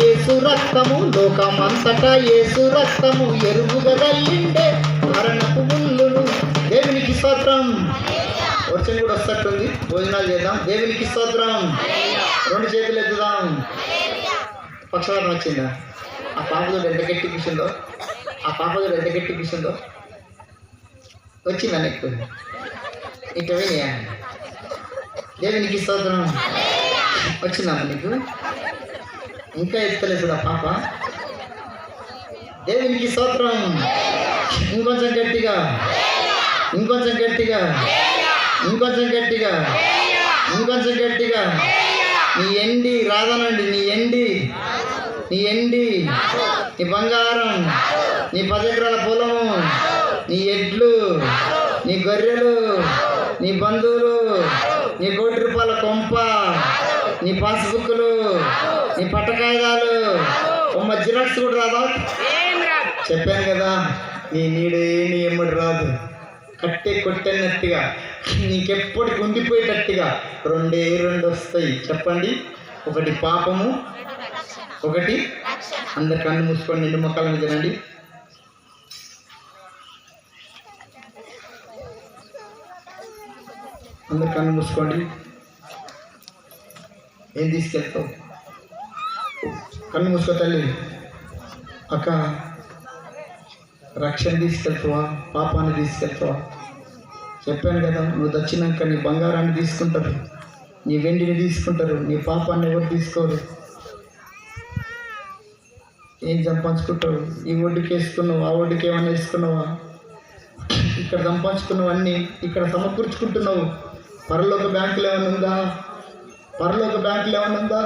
యేసు రక్తము, లోకమంతటా యేసు రక్తము ఎరువుగా తల్లిండే మరణపు ముళ్ళును. దేవునికి స్తోత్రం. వర్షం కూడా వస్తట్టుంది, భోజనాలు చేద్దాం. దేవునికి స్తోత్రం. 2 చేతులు ఎత్తుదాం. పక్షవాతం వచ్చిందా? ఆ పాపతో ఎంత గట్టి కూర్చుందో, ఆ పాపతో ఎంత గట్టి కూర్చుందో. వచ్చిందా నీకు? ఇంకా వినయా? దేవునికి స్తోత్రం. వచ్చిందమ్మా నీకు? ఇంకా ఎత్తలేదు ఆ పాప. దేవునికి స్తోత్రం. ఇంకొంచెం గట్టిగా, ఇంకొంచెం గట్టిగా, ఇంకొంచెం గట్టిగా, ఇంకొంచెం గట్టిగా. నీ ఎండి రాదనండి, నీ ఎండి, నీ ఎండి, నీ బంగారం, నీ 10 ఎకరాల పొలము, నీ ఎడ్లు, నీ గొర్రెలు, నీ బంధువులు, నీ 1 కోటి రూపాయల కొంప, నీ పాస్బుక్లు, నీ పట్టకాయిదాలు, జిరాక్స్ కూడా రాదా? చెప్పాను కదా, నీ నీడే నీ ఎమ్మడి రాదు. కట్టే కొట్టేనట్టుగా నీకెప్పటికి ఉండిపోయేటట్టుగా 2 వస్తాయి. చెప్పండి. 1 పాపము, 1 అందరు కన్ను మూసుకొని నిండు మొక్కలను తినండి. అందరు కన్ను మూసుకోండి. ఏం తీసుకెళ్తావు? కన్ను మూసుకో తల్లి. అక్క, రక్షణ తీసుకెళ్తావా, పాపాన్ని తీసుకెళ్తావా? చెప్పాను కదా, నువ్వు దచ్చినాక నీ బంగారాన్ని తీసుకుంటారు, నీ వెండిని తీసుకుంటారు, నీ పాపాన్ని ఎవరు తీసుకోరు. ఏం సంపాదించుకుంటావు? ఈ ఒడ్డుకి వేసుకున్నావు, ఆ ఒడ్డుకి ఏమన్నా వేసుకున్నావా? ఇక్కడ సంపాదించుకున్నవన్నీ ఇక్కడ సమకూర్చుకుంటున్నావు. పరలోక బ్యాంకులు ఏమైనా ఉందా? పరలోక బ్యాంకులు ఏమైనా ఉందా?